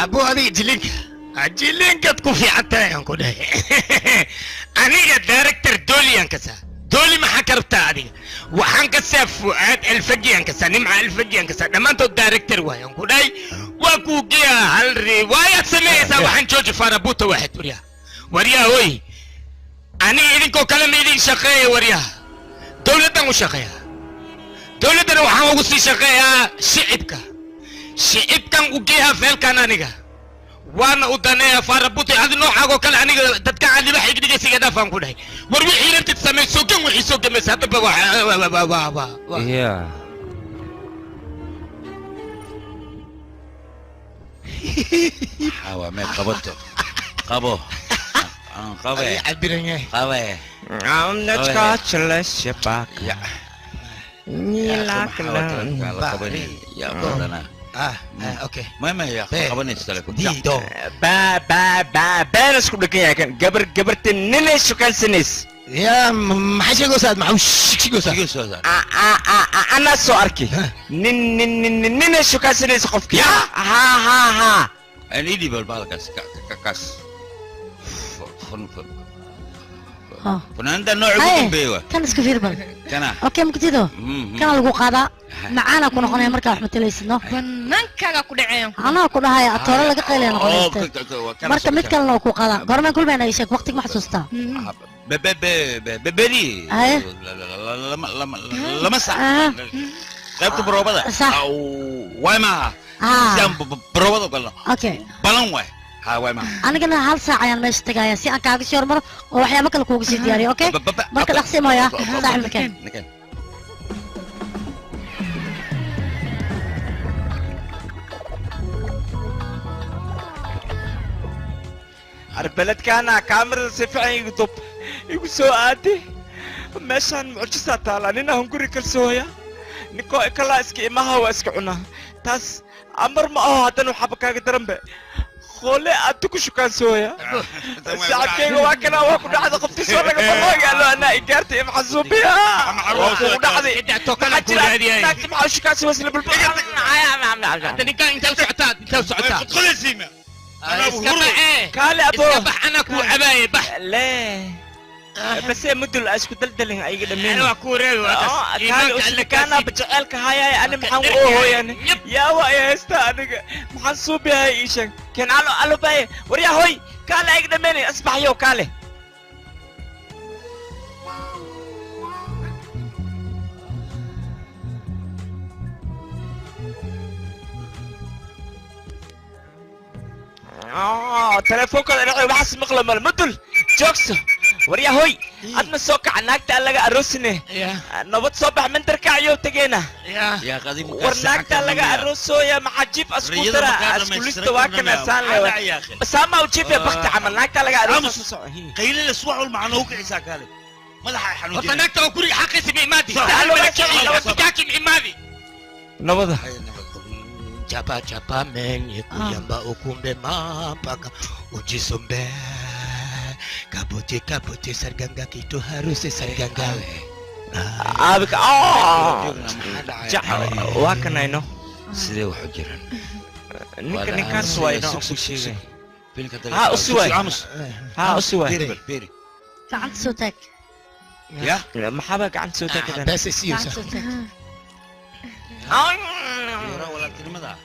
abo adiga jilinkaad ku fiicantahay aan ku dhahay aniga director dooliyan kasaa dooli maxaa ka rabtaa adiga waxaan kasaa fu'aad alfagiyan kasaa nimca alfagiyan kasaa dhammaantood director waayaan ku dhahay waa kuu geeyaa hal riwaayaad sameeyaysaa waxaan jooji faarabuuta waaxid waryaha hoy aniga idinkoo kale ma idin shaqeeya waryaha dowladdan u shaqeeya dowladdana waxaan ugu sii shaqeeyaa shicibkan u geeyaa feelkan aniga waana u daneeya faarabuuta adi noocaagoo kale aniga dadka calibax igdhigaysiga dhaafaan ku dhahay war wixii rantid samay sogan wixii soo gamaysa haddaba حاوى ما قبضته قبو قبي عبرني قبي عم نتكاتش للشباك نيلاك يا بردنا اوكي ما يا قبني تسلكوا ديدو بانس كل كيا كان قبرت ننس وكان سنس يا ما حاجه قصاد ما شي قصاد انا سؤالك ننس وكان سنس خفك ها أنا إيدي بالبالكاس كاس فناندا نوع يكون بيوه كان اسكفير بل كان اوكي مكتيدو كان لغو قادا معانا كنا قناه marka wax mataleysno banaankaga ku dhaceen ana ku dhahay atoora laga qeylay noqonaysta marka mid kale loo ku qaada gorman kulmayna ay sheeg waqtiga ma xasuustaa ببري لما ساعة قيبت بروبدا صح وايما سيام بروبدا قلنا اوكي بلان واي ها وايما anigana hal saac ayaan meesha tagayaa si aan kaaga soo maro oo waxyaabo kale kuugu sii diyaariyo okay marka dhaqsimaya saaxiibkeen البلد كان كاميرا سيفعين يقطب يقصو عادي ماشان معجزة تالا نينا هنقري كالسويا نكو إكلا اسكي إماها واسكي عنا تاس أمر ما هو هاتنو حبكا قدرن بي خوله أنتو شكان سويا ساعة كي واكنا واكو نحن قفتي صور لك بالله قالوا أنا إيجارتي محزوب بها واكو نحن إنت توكل أقول هذه ناكتب على شكان سويا سنة بالبقى أنت نكا أنت وسعتات أنت وسعتات ادخل يا سيما كالي أبو اسكبح أنا كو عباية بح لا بس مدل اسكو دلدلين اي قدمين أنا كوري كالي اسكو كان بجعلك هاي انا محن اوه يعني يا ويا هستا انا محسوب يا ايشن كان الو باي وريا هوي كالي اي قدمين اصبح يو كالي تليفونك انا بحس مقلب المدل جوكس وريا هوي أدنى سوق عناك تلاقى أروسني نبض صباح من تركع يوم تجينا يا قديم ورناك تلاقى أروسو يا محجيب أسكوترا أسكوليست واكنا سان له بس أما وجيب يا بخت عملناك تلاقى أروسو قيل الأسبوع والمعنوك عيسى قال ما لها حنوجي وطناك توكري حقي سمي مادي تعالوا لك تاكي مادي نبض Japa japa menye kuyamba ukumbe mapaka ujisombe kabote kabote sarganga kitu haruse sarganga abika waakana ino sidee wax u jiraan ninkan suwayno ku sheegay ha usuway ha usuway gacanta soo taag ya maxaba gacanta soo taagay bas siyusa walaaltinimada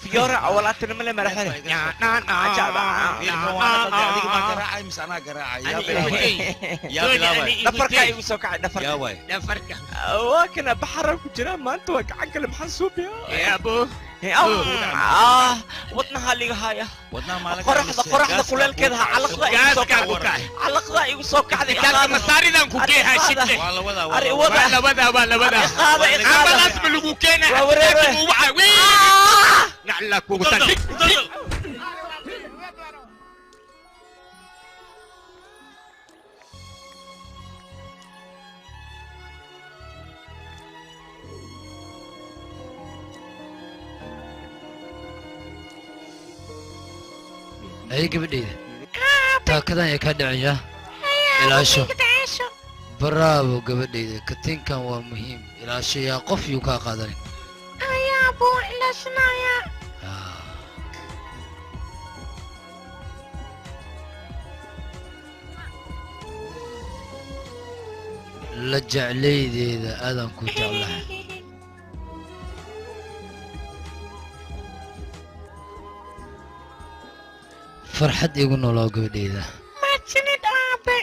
فيورا أولاد نملة مرحلة نفرك أيوة سوكا نفرك وكنا بحر كجرا ما أنت وكعنك محسوب يا أبو ودنا هالي هايا قرح كل كذا علق ذا يوسوك هذا كان مساري ذا كوكيها شدة ولا عمل اسم لبوكينا نعلك وتنك أي قبلي تاكدان يا كدعيا العشو برافو قبلي كتين كان هو مهم العشو يا قف يوكا قادرين يا ابو الى شنايا لجع لي إذا أذن كنت الله فرحت يقولنا لو قبلي ذا ما تشني دابي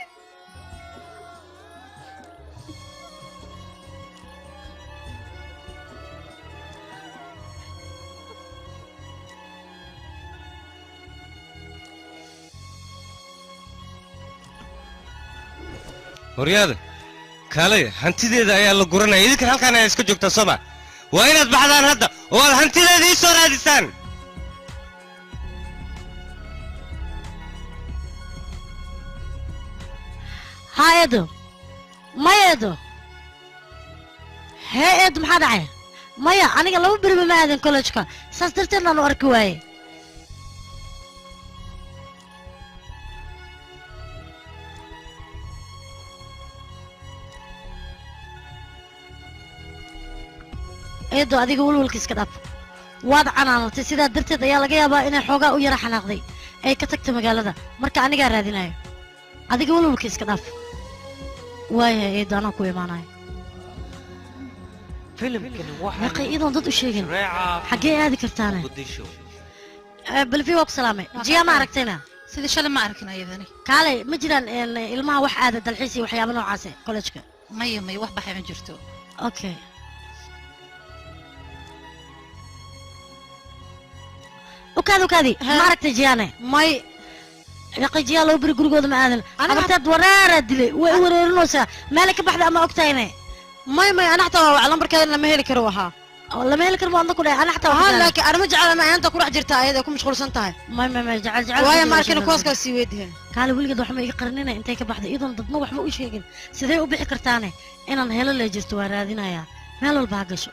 ورياض كالي هنتي ذا يا الله قرنا إذا هل كان يسكت جوكتا صبا وين بعدان هذا والهنتي ذي صار هذا هايدو ما يدو هايد محاد عين مايا أنا لو بري ما هذا كلشكا ساسترتنا نورك واي eedo adiga walwalka iska dhaaf waad canaanatay sidaa darteed ayaa laga yaabaa inay xoogaa u yara xanaaqday ay ka tagtay magaalada marka anigaa raadinayo adiga walwalka iska dhaaf waayahay eedo anaa ku imaanayo yaqay iyadoon dad u sheegin xaggee aadi kartaane balfi waa ku salaamay jiyaa ma aragtayna sida shalay ma arkin ayadani kaalay ma jiraan ilmaha wax aada dalxiis iyo waxyaabo noocaase kollejka maya wax baxay ma jirto okay وكذا ما عرفت جيانه ماي يقي جيا لو بري غريغود ما ادن انا حتى وراره دلي وريرنوسا مالك بخدا ما اوقتينه ماي انا حتى على مركه لما هيل كروها والله ما هيل كرو عندك انا حتى لكن انا ما جعل ما انت كروح جرتا ايده كو مشغولسن tahay ما جعل وايا ماركن كوسكا سي ويدهن قال وليد wax ma iga qarnina intay ka baxday idan dadna wax ma u sheegin sidee u bixi kartaane inaan helo la jirto waa raadinaya meel walba gasho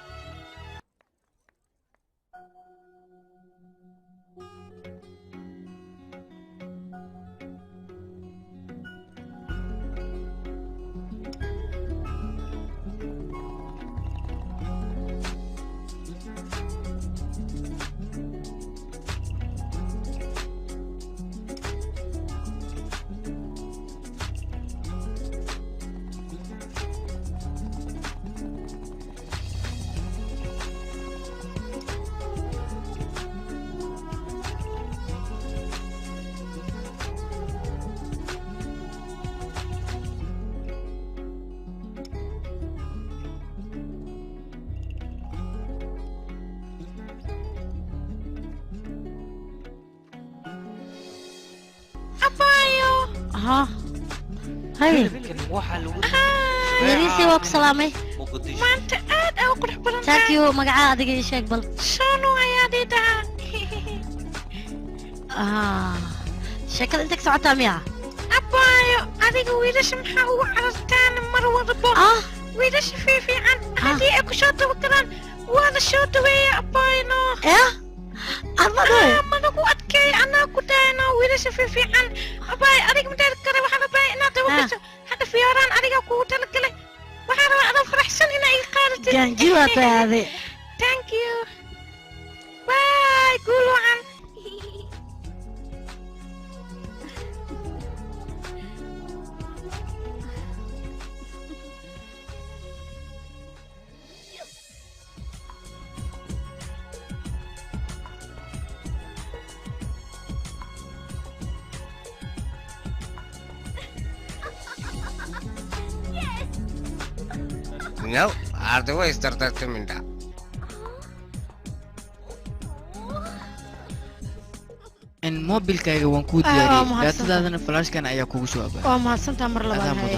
ها هاي يريسي وك سلامي ما أنت قاعد أو قرح بلان تاكيو مقعا أدقى يشيك بل شنو عيادي ده شكل أنتك سعوتا مياه أبايو أدقى ويدش محاو عرفتان مرة ضبو ويدش في عن أدي أكو شوطة وكران وانا شوطة ويا أباينو أنا كو أتكي أنا كو داينا ويدش في عن أباي أدقى مدير كري وحنا باي إنا توقف هذا فيوران أدقى كو تلقلي وحنا أنا فرحسن إنا إيقارتي كان جيوة هذه Thank you. Bye. Guluan. No, otherwise started minta. إن موبيلكayga waan kuu diyaariyay daatadaadana flashkan ayaa kugu soo abaa waa mahadsantaa mar labaad hay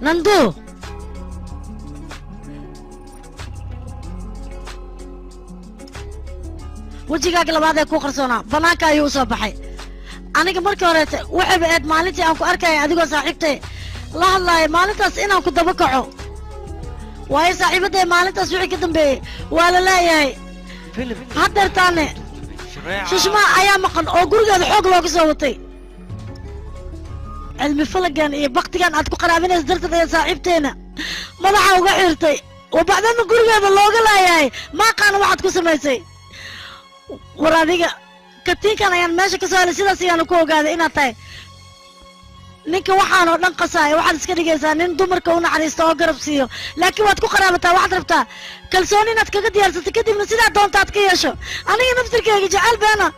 نندو wajigaaga labaad ee ku qarsoonaa banaanka ayuu soo baxay aniga markii hore waxay baad maalintii aan ku arkay adigoo saaxiibtay la hadlaay maalintaas inaan ku daba kaco waayo saaxiibaday maalintaas wixii ka dambeeyay waa la leeyahay haddeertaane sushma ayaa maqan oo gurigeeda xoog looga soo watay علمي فلقان إيه بقتيان أتكو قرابين إصدرت يا صاحبتينا مضحا وقحيرتي وبعدين نقول هذا اللوغة لا ياي ما كان واحد كو سميسي وراديقا كتين كان يان ماشي كسوالي سيدا سيانو كو قادي إنا تاي نينك وحانو ننقصاي واحد اسكريقيسا نين دومركا ونحريستا وقرب سيو لكن واتكو قرابتا واحد ربتا كالسوني ناتكا قد يارسا كدي من سيدا دون تاتكي يشو أنا نفتركي جعال بينا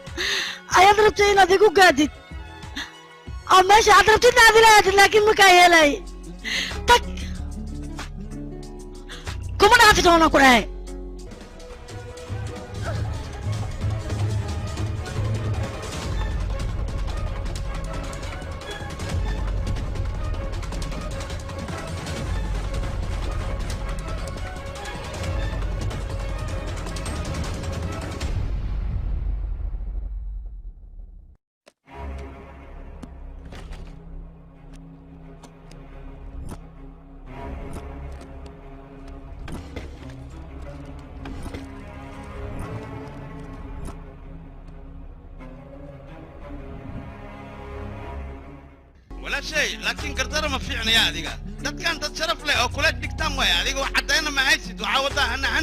أياد ربتا إنا ديقو قادي أو ماشي عطربتني عدلات لكن مكايلي تك كم أنا عفت وانا كراي يا شيء لكن قدر ما في عنا يا ديك دت كان تشرف لي او كلك دكتام ويا ديك وعدينا ما هيسد وعوضها هنا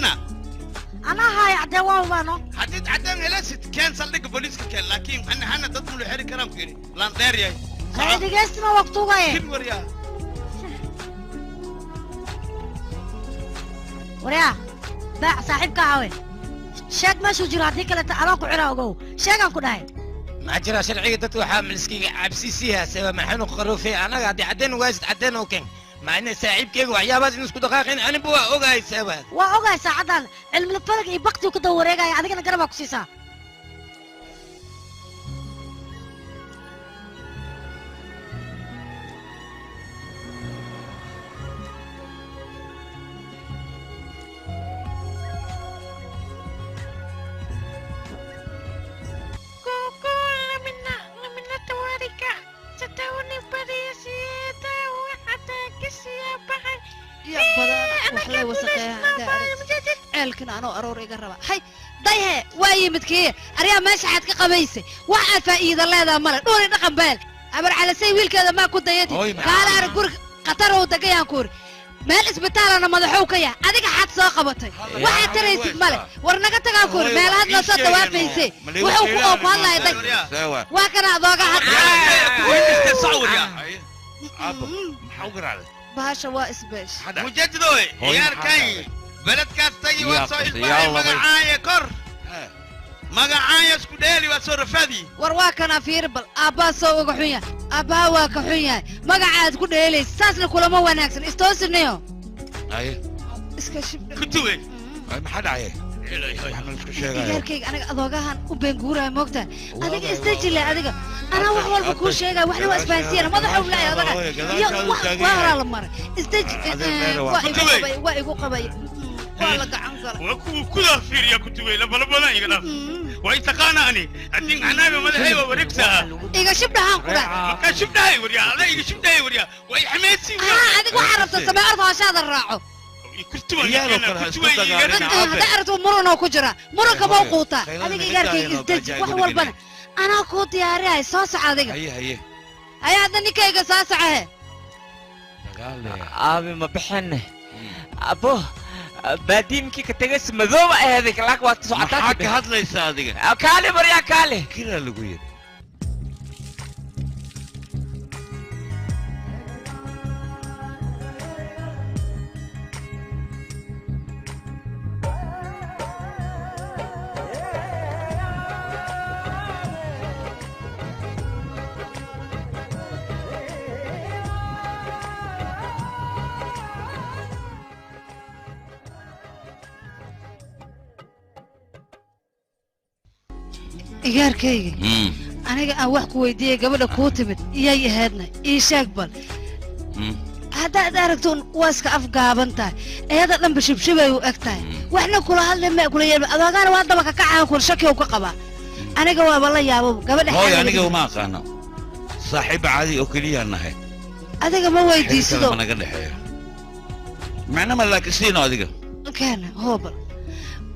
أنا هاي عدوان وانو حديد عدان إلى ست كان صدق بوليس كان لكن أنا تدخل الحري كلام كيري لان داري هاي دقيقة وقتو غاية كل وريا وريا باع صاحبك عاوي شاك ما شو جرا هذيك اللي تعرف عراقو شاك أنكو داي ما جرى شرعية دتو حامل سكي عبسيسيها سوا ما حنو خروفي أنا قاعد عدين واسد عدين وكين مع إن ساعب كيك وعيابات نسكو دقاقين أنا بوا أوجاي سوا وأوجاي ساعدان علم الفلك يبقتي وكدوري جاي هذيك أنا قربك سيسا ceelkan anoo aroor iga raba hay dayhe waa yimidkii ariyaa meesha xad ka qabaysay waxa faa'iido leedahay male dhuri dhaqan beel abar calasay wiilkeeda ma ku dayati kaalaar gur qatar oo dagayaan kuur meel isbitaalana madaxow ka yahay adiga xad soo qabatay waxa taraysid male war naga tagaa kuur meel had la soo dawaafaysay wuxuu ku oo hadlay day waa kana adooga had bahasha waa isbeesh mujaddidooy ciyaarkay بلدكاس تجي وصايل باي مقعايا كر مقعايا اسكو ديلي وصور فادي ورواكنا في ربل ابا سوق حنيا ابا واك حنيا مقعاد اسكو ديلي ساسنا كلما وناكسن استوسنيو اي اسكشب كنتوي اي ما حد عيه ياركيك انا ادوغاhan u been guuray moogta adiga istajile adiga ana wax walba ku sheegay waxna waa isfahansiina madaxa u leeyahay adiga iyo wax waa la maray istaj waa igu qabay ولا قعن قال وكذا فيريا كتوي لبلبنا يقدر ويتقانا اني ادين انا مدحي وركسها ايغا شبدها قرا ما شبدها وريا لا ايغا شبدها وريا وي حميسي اديك وحرفت سبع ارض هاشاد الراعو كتوي هذا ارتو مرونو كجرا مرونك موقوتا اديك ياركي استج wax walbana ana ku diyaariyaa soo socodiga هي ay hadda ninkayga soo socahe aabi ma bixinne abo baadiimkii ka tagay madooba ahayd laak waa socotaa maxaa ka hadlaysaa adiga kaale bariya kaale kira lagu yiri iyaarkayga aniga aan wax ku weydiiyay gabadha ku timid iyay ahaydna ii sheeg bal haddaad aragto waa iska afgaaban tahay eeda dhanba shibshibay u eg tahay waxna kula hadlay ma kula yeelba adoogana waa daba ka kacaan kun shaki uu ka qabaa aniga waaba la yaabo gabadha hooy aniga uma aqaano saaxiib caadi oo kaliya nahay adiga ma weydiisado naga dhaxeeyo macna ma laakisiino adiga kana hoobal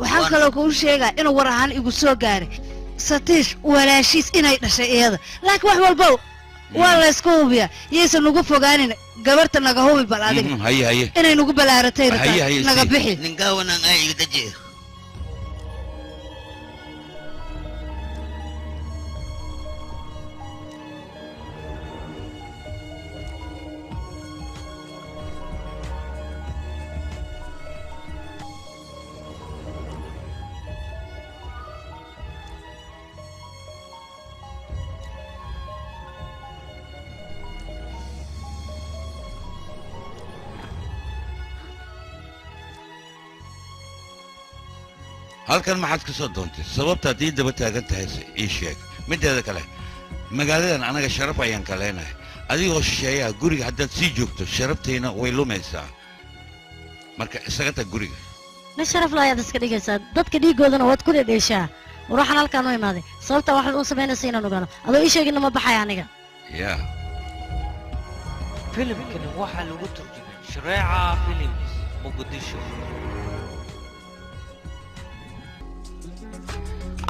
waxaan kaloo kuu sheegaa inuu war ahaan igu soo gaaray satiish walaashiis inay dhashay iyada laakiin wax walba waa la isku hubiyaa yaysan ugu fogaanin gabarta naga hubi bal adiga haye inay nugu balaaratay naga bixi ninkawanan ay iga dajiyo halkan maxaad ka soo doontay sababta haddii daba taagan tahay ii sheeg mideeda kale magaaladan anaga sharaf ayaan ka leenahay adigoo shisheeyaha guriga haddaad sii joogto sharabtayna way lumaysaa marka isaga tag guriga ma sharaf laayaad iska dhigaysaa dadka dhiigoodana waad ku dhedheeshaa ruuxan halkaan u imaaday sababta waxaad u samaynaysa inaan ogaano adoo ii sheegina ma baxaya aniga ya filimkani waxaa lagu turjumay shareeca films muqdisho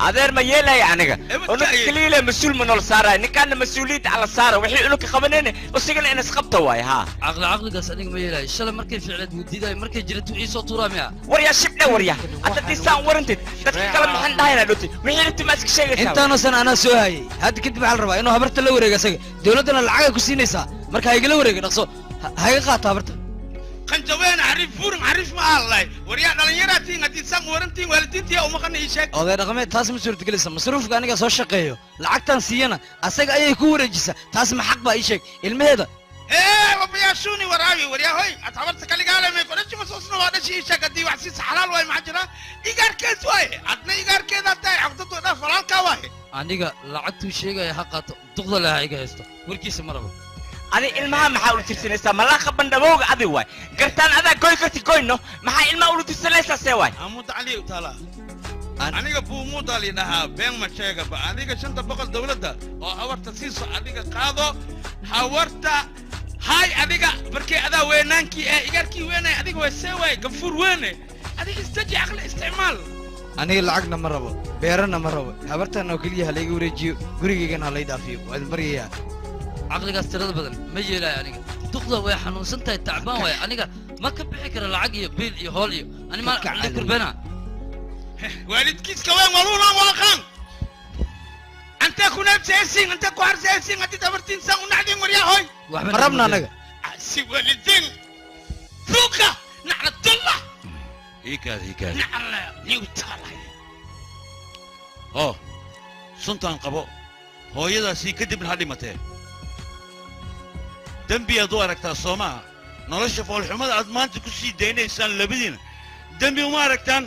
adeer ma yeelaya aniga unug kaliile mas-uul ma nool saaraya ninkaana mas-uuliyadda ala saara wixii unugka qabanayna usigana in isqabta waay haa caqligaas aniga ma yeelayo shalay markay ficleed wuu diidayo markay jiratu wixii soo tuuraa miya waryaa shibdhe waryaa hadda diisaan warantid dadka kale maxaan dhahayna dhoti wixii inti ma iska sheegaysaa intaana san anaa soo hayay hadda kadib waxaa la rabaa inuu habarta la wareego isaga dowladdana lacagay ku siinaysaa marka ha igala wareega dhaqso ha iga qaato habarta qanjaween xariif furin xariif ma ahalay waryaa dhalinyaraatiin haddii san warantiin waalidiintiya umaqana ii sheeg oday dhaqameed taas ma suurtagelaysa masruufka aniga soo shaqeeyo lacagtan siiyana asaga ayay ku wareejisaa taas ma xaq baa ii sheeg ilmaheeda wabayaashuni waraabi waryaa hoy ad habarta kaligaalamay qorajima soosna waa dhashi ii sheeg haddii wax siisa xalaal waay maxaa jira igaarkeed waaye adna igaarkeeda tahay caqdadu dhaa falaalkaa waaye aniga lacagtuu sheegaya ha qaato duqda leh ha iga haysto warkiisa ma rabo adi ilmaha maxaa ula tirsanaysaa malaaqa bandhabowga adi waay gartaan adaa goy karti goyno maxaa ilmaha ula tirsanaysaa see waay amuda cali utaala aniga buumuudaa lidhahaa been ma sheegaba adiga 500 dowladda oo hawarta siiso adiga qaado hawarta hay adiga markii adaa weynaankii ee igarkii weynay adiga way see waay gafuur weyne adiga istaji aqli isticmaal aniga lacagna ma rabo beerana ma rabo habartan oo keliya ha layga wareejiyo gurigaygana ha lay dhaafiyo waad baryayaa caqligaas tirada badan ma yeelaayo aniga duqda way xanuunsan tahay tacbaan waay aniga ma ka bixi kara lacag iyo biil iyo hool iyo ani ma caqli kurbana waalidkiiska weyn waluulan waaqan anta kunabsaysin anta ku harsaysin hadii dabartiin san unacdin waryaa hoy ma rabna anaga si waalidin fuuka naclatullah hikaad nacla niwtaalay suntaan qabo hooyadaasii kadibna ha dhimatee dembi aad u aragtaa soo maaha nolosha foolxumada aad maanta ku sii daynaysaan labadiina dembi uma aragtaan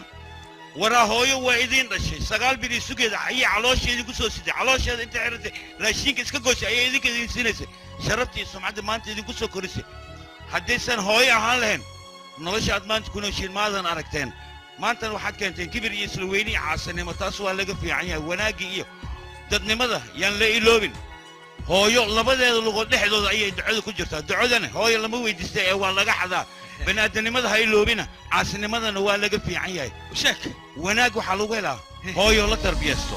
waraa hooyo waa idiin dhashay 9 bil sugeeda ayay caloosheedii ku soo siday caloosheeda inta xirtay raashinka iska gooshay ayay idinka idin siinaysay sharaftii sumcadda maanta idinku soo korisay haddaysan hooyo ahaan lahayn nolosha aad maanta ku nooshiin maadan aragteen maantana waxaad keenteen kibir iyo isla weyni iyo caasanimo taas waa laga fiican yahay wanaagii iyo dadnimada yaan la iloobin hooyo labadeeda lugood dhexdooda ayay ducada ku jirtaa ducadana hooyo lama weydiistay ee waa laga xadaa baniaadanimada ha iloobina caasinimadana waa laga fiican yahay sheek wanaag waxaa lagu helaa hooyo la tarbiyaysto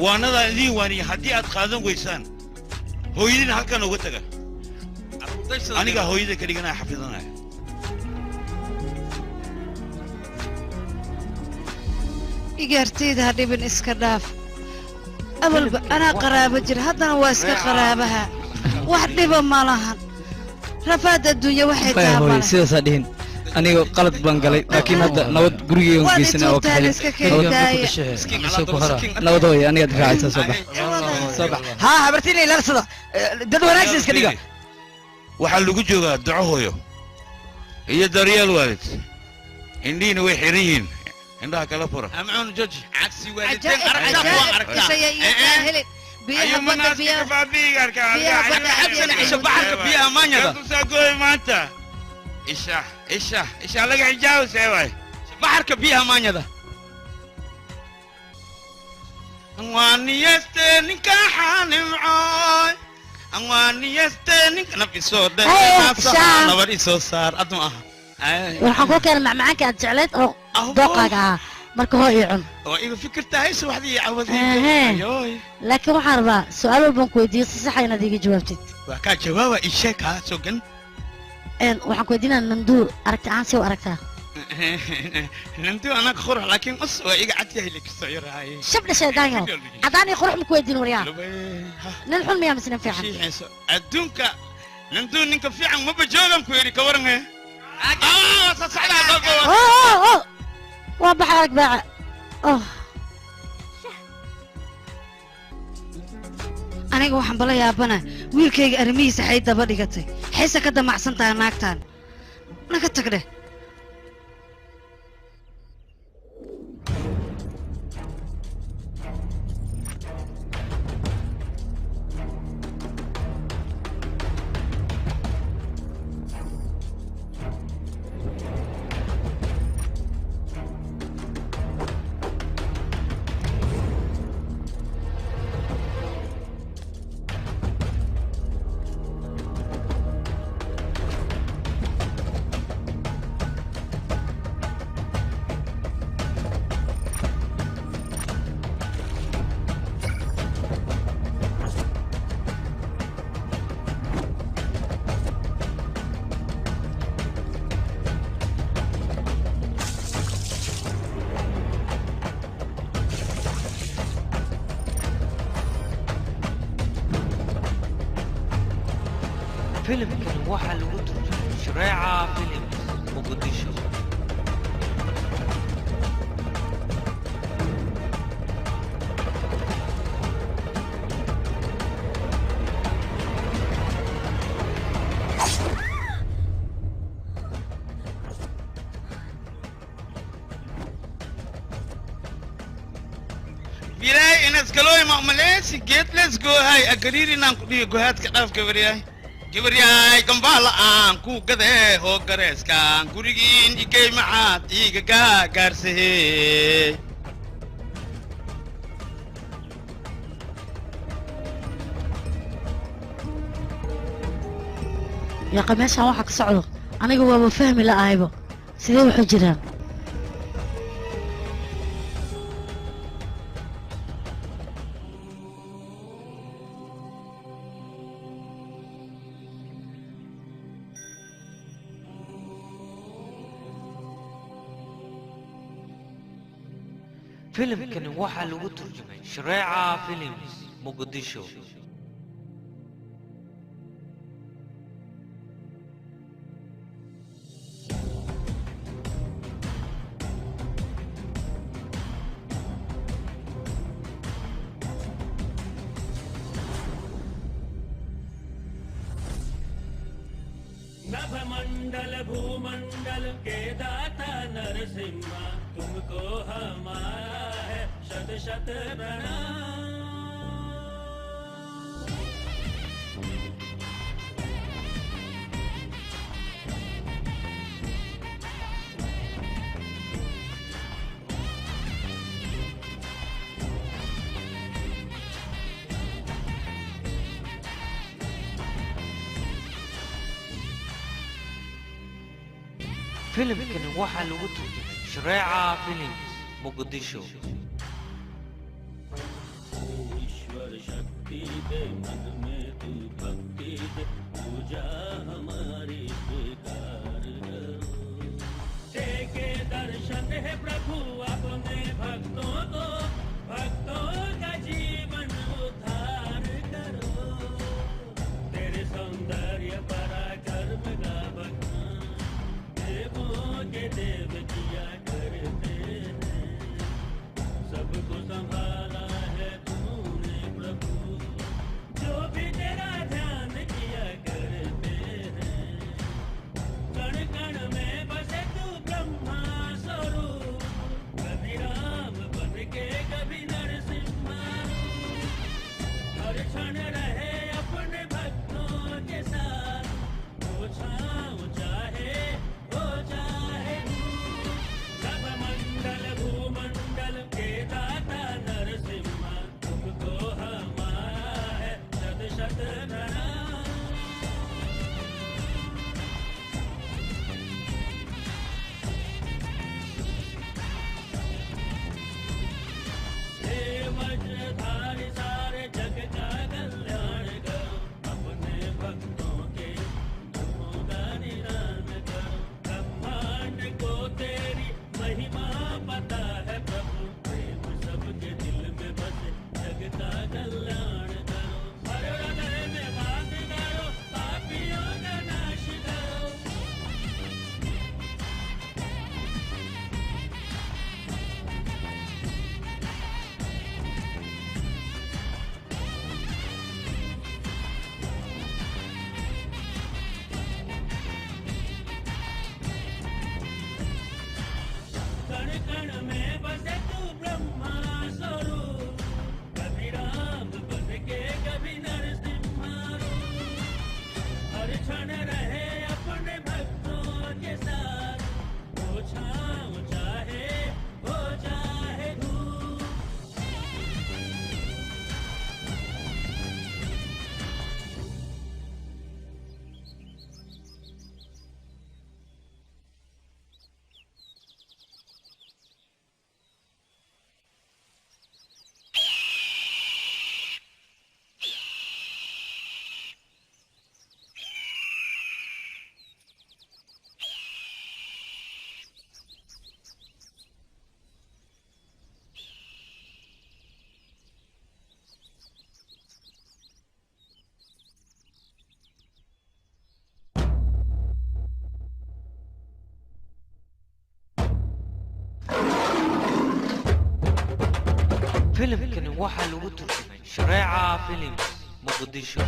waanadaa idiin waaniya haddii aad qaadan weysaan hooyadiina halkan uga taga anigaa hooyada ka dhiganaya xafidanaya igaartayda ha dhibin iska dhaaf awalba anaa qaraabo jira haddana waa iska qaraabaha wax dhiba ma lahan rafaad adduunya waxay tahay sidaasaa dhihin aniga qalad baan galay laakiin hadda nabad gurigeygan geysana oo nabad hooy aniga difaacaysa soo bax haa habartiina ilaalsada dad wanaagsan iska dhiga waxaa lagu joogaa duco hooyo iyo daryeel waalid indhihiina way xiran yihiin indhaha kala fura amcuun joji cagsi waalideen aragtaa ayo manaaska baabiigarka biyaha maanyada kusaagoy maanta isha laga xijaabu seeway baxarka biyaha maanyada anwaaniyeste ninka xaanimcooy anwaaniyeste ninka naf isoo dhabar isoo saar adma aha waxaan kuu keenay macmacaanka aad jecleed oo dooqaaga ahaa marka hoo ii cun oo iga fikirta hayso waxdii laakiin waxaan rabaa su-aal walbaan ku weydiiyo si saxa inaad iiga jawaabtid waa kaa jawaaba ii sheeg haa sogan waxaan ku weydiinaa nanduu aragti ahaan si u aragtaa nanduu anaga qurux laakiin us waa iga cad yahay likasoo yarahay shabdha shaydaanyo caddaan iyo qurux ma ku weydiin waryaa nin xun miyaa mise nin fiican adduunka nanduu ninka fiican maba joogan ku yidhi ka waran waa baxa arag baaca aniga waxaan bala yaabana wiilkayga arrimihiisa xay daba dhigatay xayse ka damacsan tahay naagtaan naga tag dheh filimkan waxaa lagu turjumay shareeca films muqdisho Biray inas galoy maqmaleysi geed let's go hay agariiri naan ku dhiyo gohaadka dhaaf gabaryahay gambala aan ku gadee oo gareeskaan gurigiin igey macaad iiga gaarsahe yaqa meeshaan waxa ka socdo aniga waaba fahmi la'ahaybo sidee waxu jiraan filimkan waxaa lagu turjumay shareeca films muqdisho नभमंडल भूमंडल के दाता नरसिम्हा तुमको हमारा है शत शत प्रणाम filimkan waxaa lagu turjumay shareeca films muqdisho ईश्वर शक्ति दे मन में तू भक्ति दे पूजा हमारी स्वीकार करो देखे दर्शन है प्रभु अपने भक्तों को भक्तों का जीवन उद्धार करो तेरे सौंदर्य पराक्रम का बखान देवों के देव किया करते हैं सबको संभाला है तूने प्रभु जो भी तेरा ध्यान किया करते हैं कण कण में बसे तू ब्रह्मा स्वरूप कभी राम बन के कभी नरसिम्हा हर क्षण रहे अपने भक्तों के साथ वो छाँव चाहे हो चाहे सब मंडल भूमंडल के दाता नरसिम्हा तुमको हमारा है शत शत प्रणाम हे वज्रधारी सारे जग का कल्याण करो अपने भक्तों के दुखों का निदान करो ब्रह्मांड को तेरी महिमा पता है प्रभु प्रेम सबके दिल में बसे जग का कल्याण करो हर हृदय में बात करो पापियों का नाश करो कण कण में बसे तू ब्रह्मा स्वरूप कभी राम बन के कभी नरसिम्हा हर क्षण रहे अपने भक्तों के साथ वो छाँव चाहे हो चाहे धूप filimkani waxaa lagu turjumay shareeca films muqdisho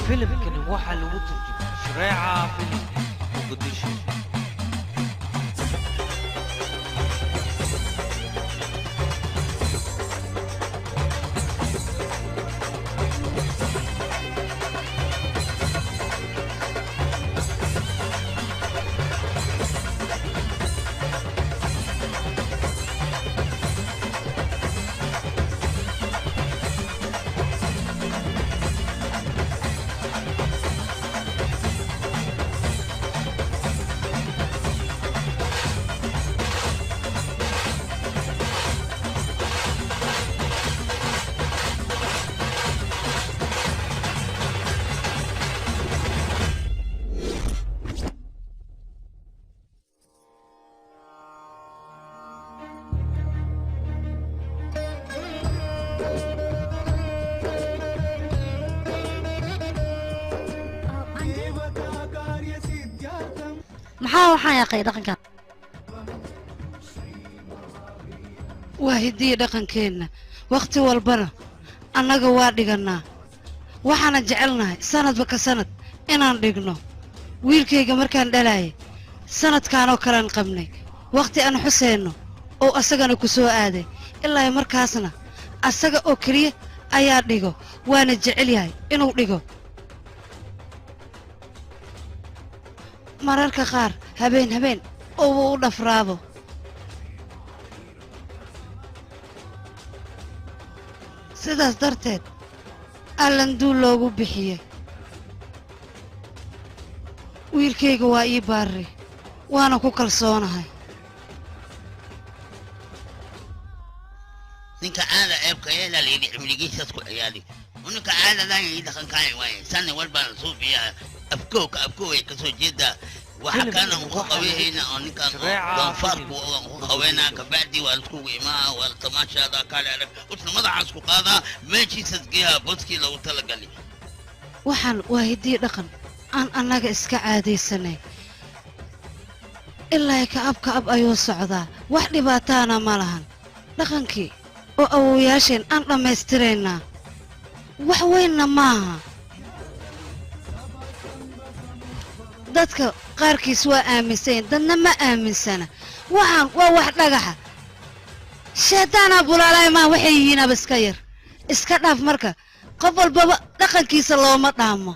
filimkani waxaa lagu turjumay shareeca films muqdisho maxaa waxaan yaqay dhaqankan waa hidiya dhaqankeenna wakhti walbana annaga waa dhigannaa waxaana jecelnahay sanadba ka sanad inaan dhigno wiilkayga markaan dhalaayay sanadkaanoo kalean qabnay wakhti aan xuseenno oo asagana ku soo aaday ilaa markaasna asaga oo keliya ayaa dhigo waana jecel yahay inuu dhigo mararka qaar habeen oo uu u dhafraabo sidaas darteed allanduul loogu bixiyey wiilkayga waa ii baarri waana ku kalsoonahay ninka caada ceebka eedaa layidhi cimrigiisaas ku ciyaali ninka caadadan ii dhaqankaay waaye sanni walbaan suufiyaa afkowka afkoway ka soo jeedaa waxa kana uu ku qabeeyna oo ninkan doonfaarku uu qabeena kabacdi waa iskugu imaa waa tamaashada kale arag usna madaxaas ku qaadaa meeshiisas geeyaa boskii lagu talagalay waxaan waa hiddii dhaqan aan annaga iska caadaysanay ilaa ka ab ayuu socdaa wax dhibaataana ma lahan dhaqankii oo awoowayaasheen aan dhammaystiraynaa wax weynna maaha dadka qaarkiis waa aaminsayn dadna ma aaminsana waxaan waa wax dhagaxa sheetaanaa bulaalay maa waxay yihiinaba iska yar iska dhaaf marka qof walbaba dhaqankiisa looma dhaamo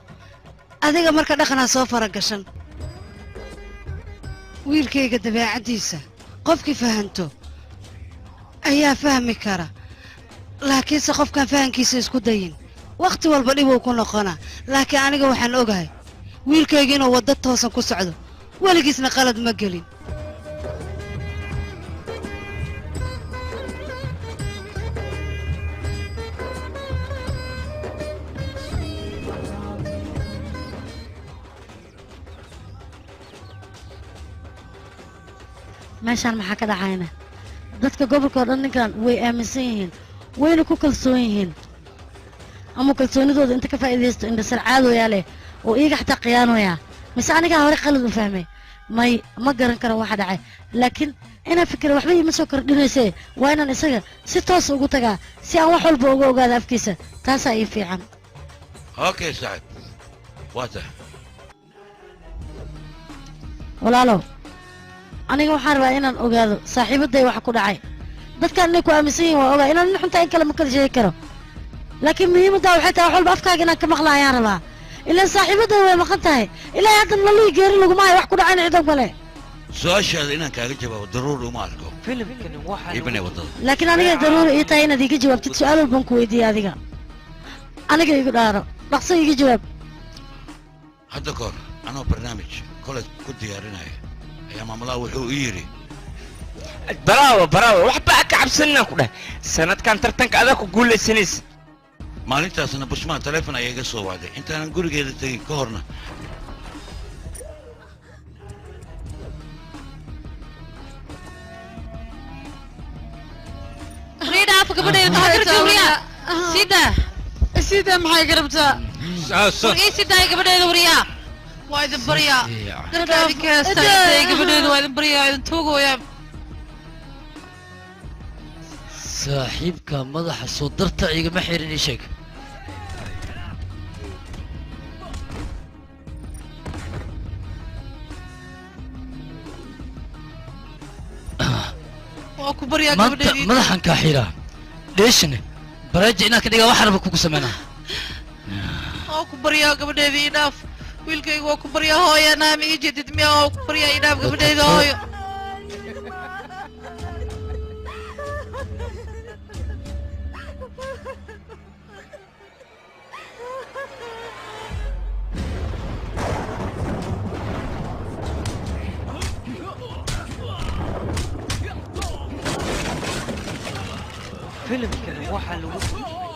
adiga marka dhaqanaa soo faragashan wiilkayga dabeecaddiisa qofkii fahanto ayaa fahmi kara laakiinse qofkaan fahankiisa isku dayin wakhti walba dhibuu ku noqonaa laakiin aniga waxaan ogahay wiilkayga inuu waddo toosan ku socdo weligiisna qalad ma gelin meeshaan maxaa ka dhacayna dadka gobolka oo dhan ninkan way aaminsan yihiin wayna ku kalsoon yihiin ama kalsoonidooda inta ka faa'iidaysto indha sarcaadooyaa leh oo iyaga xataa khiyaanoyaa mise anigaa hore qalad u fahmay may ma garan karo waxa dhacay laakiin inaan fikira waxba iima soo kordhinayse waa inaan isaga si toos ugu tagaa si aan wax walba uga ogaado afkiisa taasaa ii fiican okay sacad waata walaalow aniga waxaan rabaa inaan ogaado saaxiibaday waxa ku dhacay dadkaan inay ku aaminsan yihiin waa ogaa inaan nin xuntaa in kale ma kala sheegi karo laakiin muhiimaddaa waxay tahay wax walba afkaaga inaan ka maqla ayaan rabaa ilaan saaxiibaday way maqan tahay ilaahay haddan lalii geerin laguma hayo wax ku dhacayna cido kale su-aashaada inaan kaaga jawaabo daruuri uma arko iibane waddada laakiin aniga daruuri ii tahay inaad iiga jawaabtid su-aal walbaan ku weydiiyey adiga aniga igu dhaaro dhaqso iiga jawaab hadda kahor anoo barnaamij kolej ku diyaarinaya ayaa maamulaha wuxuu ii yidhi baraawo waxba ka cabsanina ku dheh sanadkan tartanka adaa ku guulaysanaysa maalintaasna bushmaan taleefon ayaa iga soo wacday intaanan gurigeeda tegin ka horna sida maxay garabtaa wargay sidaa gabadheeda wariyaa waa idin baryaa dadka idinka heestaa gabadheeda waa idin baryaa idin tuugooyaa saaxiibka madaxa soo darta igama xirin ii sheeg waa ku baryaa maanta gabadheedii madaxan kaa xiraa dheeshine baraaji inaa ka dhigaa waxaan raba kugu sameynaa waa ku baryaa gabadheedii idhaaf wiilkayga waa ku baryaa hooya naama ii jeedid miya waa ku baryaa idhaaf gabadheeda hooyo filimkan waxaa lagu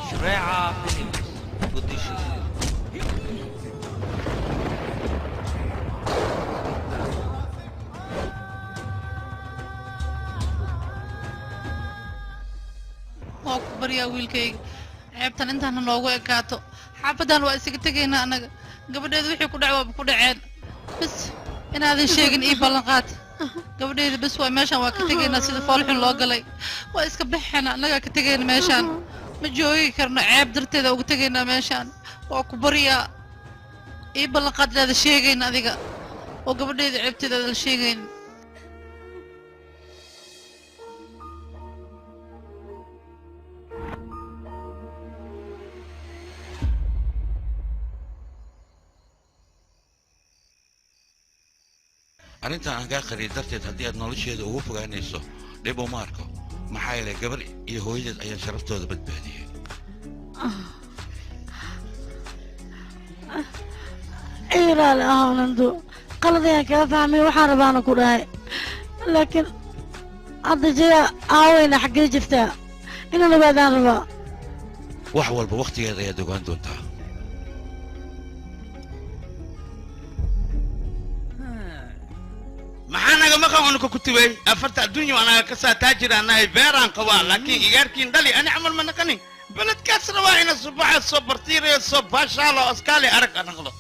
Shreeca Films Muqdisho waa ku baryaa wiilkayga ceebtan intaana noogu ekaato xaafadan waa isaga tegaynaa annaga gabadheeda wixii ku dhac waaba ku dhaceen bas inaadan sheegin ii ballanqaad gabadheeda bas waa meeshaan waa ka tegaynaa sida foolxun loo galay waa iska baxayna annagaa ka tegayna meeshaan ma joogi karno ceeb darteeda uga tegaynaa meeshaan waa ku baryaa ii ballanqaad inaada sheegayn adiga oo gabadheeda ceebteeda aada la sheegayn arrintan aan kaa qariyay darteed haddii aad nolosheeda ugu fogaanayso dhib uma arko maxaa yeelay gabar iyo hooyadeed ayaa sharaftooda badbaadiyey ilaali ahaanando qalad ayaan kaa fahmay waxaan rabaana ku dhahay laakiin hadda jaya aaweyna xaggee jirtaa inaan ogaadaan rabaa wax walba wakhtigeeda ayaad ogaan doontaa maxaa naga maqan unuka ku tibay afarta adduunya anaga ka saa taajir anahay beeraan qabaa laakiin igaarkiin dhali ani camal ma naqanin beledkaas rabaa ina subaxa soo bartiirayo soo baashaalo askaali arag anaqdo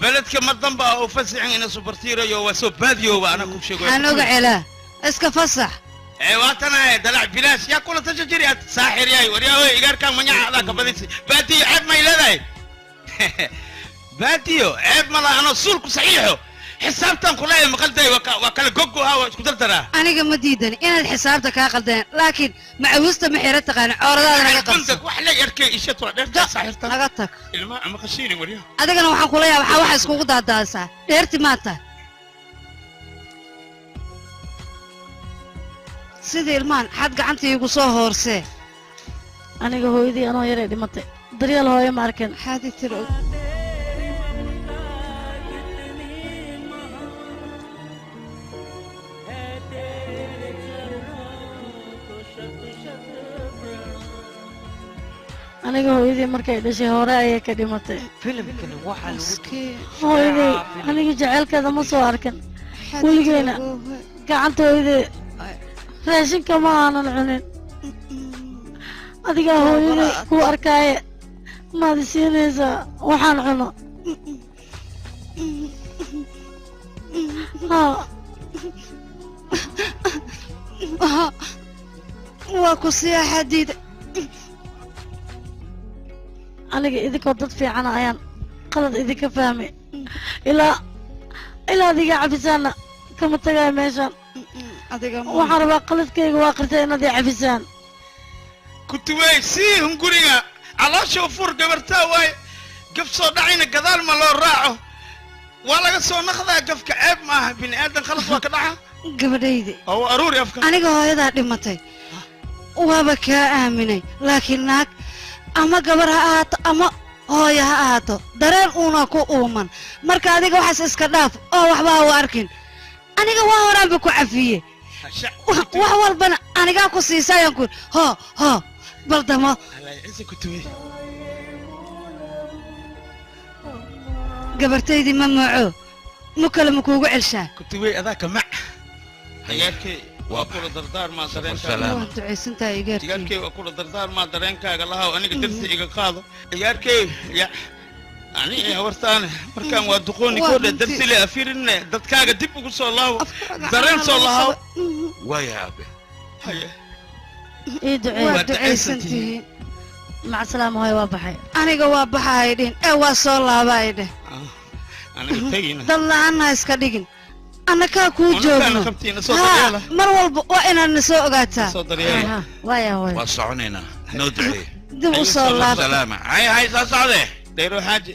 beledka ma damba oo fasixin ina soo bartiirayo waa soo baadiyooba ana ku sheego waxaan oga celaa iska fasax waatana dalac bilaash yaa kula tasha jiri aad saaxir yahay waryaa igaarkaan manyaca adaa ka badisi baadiyo ceeb may leedahay baadiyo ceeb mala ano suulku saxiixo xisaabtan kulaaya maqalday waa kala gogo ha waa isku dardaraa aniga ma diidani inaad xisaabta kaa qaldeen laakiin macawista ma xira taqaana cooradaada naga qabso wax la yarkay ishat waa dheerta saaxirtan naga tag ilma ama qashiini waryaa adigana waxaan kula yaabaa waxa iskugu daadaasaa dheerti maanta sida ilmaan xad gacanta iigu soo hoorsee aniga hooyadii anoo yaray dhimatay daryeel hooyo ma arkin xaadi tiro aniga hooyadii markay dhashay hore ayay ka dhimatay filimkani waxaa lagu hooyadii aniga jaceylkeeda ma soo arkin weligeyna gacanta hooyadee raashinka ma aanan cunin adigaa hooyadii kuu arkaaye maad siinaysaa waxaan cuno waa ku siya xadiid aniga idinkoo dad fiican ayaan qalad idinka fahmay ilaa adiga cabisaana kama tagay meeshan waxaan rabaa qaladkayga waa qirtay inaad ii cabisaan kutuwey sii hunguriga caloosha fur gabartaa waay gaf soo dhacayna gadaal ma loo raaco waa laga soo naqdaa gafka ceeb maaha bini aadan khalad waa ka dhaca gabadhaydi oo aruuri afka aniga hooyadaa dhimatay waaba kaa aaminay laakiin naag ama gabar ha ahaato ama hooyo ha ahaato dareen uuna ku uuman marka adiga waxaas iska dhaaf oo waxba ha u arkin aniga waa horaanba ku cafiyey wax walbana anigaa ku siisayaan ku hoo baldamo gabartaydii ma mooco mu kale ma kuugu celshaa kutuwey adaa ka mac ciyaarkay waa kula dardaarmaa dareenkaaga waa ducaysantahay igaarkay ciyaarkay waa kula dardaarmaa dareenkaaga lahaw aniga darsi iga qaado ciyaarkay ya ani hawartaane markaan waa duqooni koodhe darsi le afirinne dadkaaga dib ugu soo laawo dareen soo lahaw waaya aabe haye ii ducee waa ducaysantihiin maca salaama hooy waa baxay aniga waa baxaay dhihin ee waa soo laabaay dheh aniga tegina dad la-aanna iska dhigin annakaa kuu joogno mar walba waa inaad na soo ogaataa waaya hooy waa soconaynaa noo ducee dib u soo laab salaama hay soo socde dayro xaaji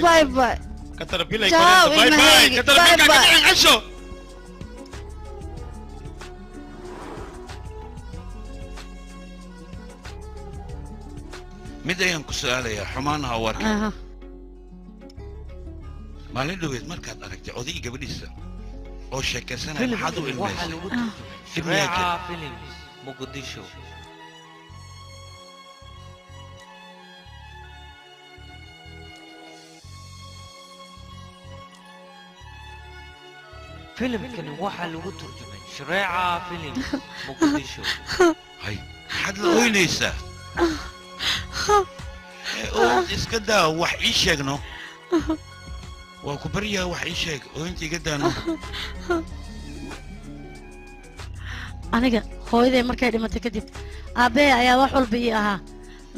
باي باي كتربيلة ciao باي باي كتربيلة كتربيلة عشو mid ayaan ku su'aalayaa xumaanaha warka maalin dhoweed markaad aragtay oday gabadhiisa oo sheekaysanaya maxaad u ilmaysay muqdisho filimkani waxaa lagu turjumay shareeca films muqdisho hay maxaad la oynaysaa iska daa wax ii sheegno waa ku baryaa wax ii sheeg oo inta iga daano aniga hooyaday markay dhimatay kadib aabbahay ayaa wax walba ii ahaa